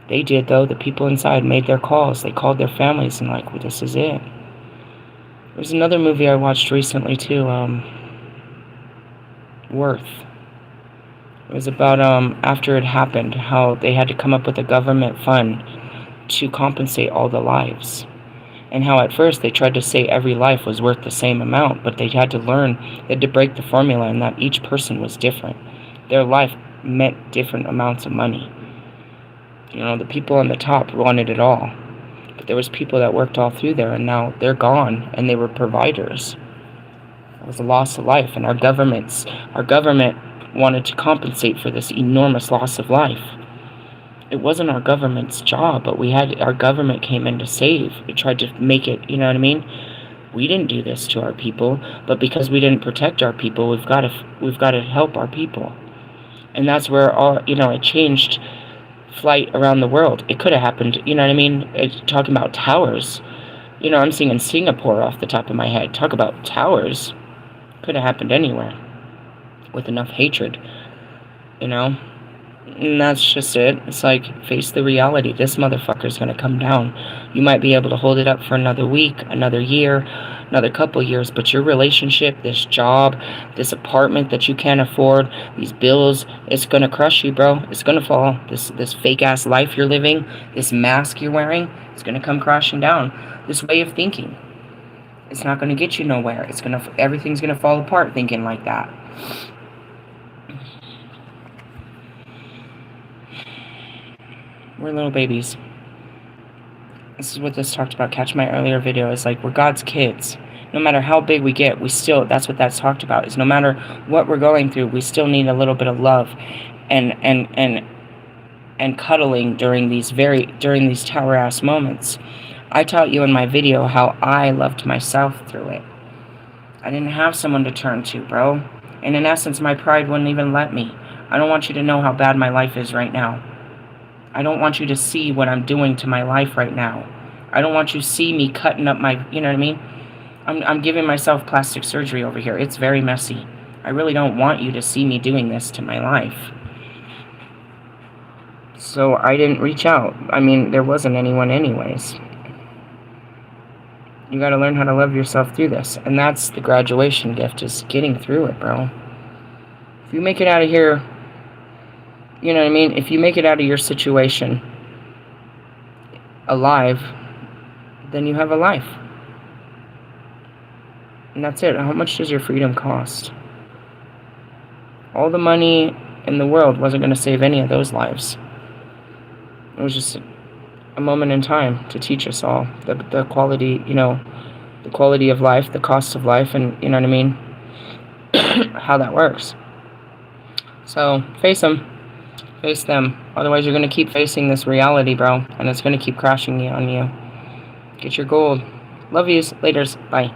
They did, though. The people inside made their calls. They called their families and like, well, this is it. There's another movie I watched recently, too, Worth. It was about, after it happened, how they had to come up with a government fund to compensate all the lives. And how at first they tried to say every life was worth the same amount, but they had to learn, they had to break the formula, and that each person was different. Their life meant different amounts of money. The people on the top wanted it all. But there was people that worked all through there, and now they're gone, and they were providers. It was a loss of life, and our government wanted to compensate for this enormous loss of life. It wasn't our government's job, but our government came in to save. It tried to make it, you know what I mean? We didn't do this to our people, but because we didn't protect our people, we've got to help our people. And that's where it changed flight around the world. It could have happened, you know what I mean? Talking about towers. I'm seeing in Singapore off the top of my head. Talk about towers. Could have happened anywhere. With enough hatred. And that's just it. It's like, face the reality. This motherfucker's gonna come down. You might be able to hold it up for another week, another year, another couple years, but your relationship, this job, this apartment that you can't afford, these bills, it's gonna crush you, bro. It's gonna fall. This fake-ass life you're living, this mask you're wearing, it's gonna come crashing down. This way of thinking, it's not gonna get you nowhere. Everything's gonna fall apart thinking like that. We're little babies. This is what this talked about. Catch my earlier video. It's like we're God's kids. No matter how big we get, we still, that's what that's talked about, is no matter what we're going through, we still need a little bit of love and cuddling during these tower ass moments. I taught you in my video how I loved myself through it. I didn't have someone to turn to, bro. And in essence, my pride wouldn't even let me. I don't want you to know how bad my life is right now. I don't want you to see what I'm doing to my life right now. I don't want you to see me cutting up my, you know what I mean? I'm giving myself plastic surgery over here. It's very messy. I really don't want you to see me doing this to my life. So I didn't reach out. I mean, there wasn't anyone anyways. You gotta learn how to love yourself through this. And that's the graduation gift, is getting through it, bro. If you make it out of here, you know what I mean? If you make it out of your situation alive, then you have a life. And that's it. How much does your freedom cost? All the money in the world wasn't going to save any of those lives. It was just a moment in time to teach us all the quality, you know, the quality of life, the cost of life, and, you know what I mean, how that works. So, face them. Face them. Otherwise, you're going to keep facing this reality, bro, and it's going to keep crashing on you. Get your gold. Love yous. Laters. Bye.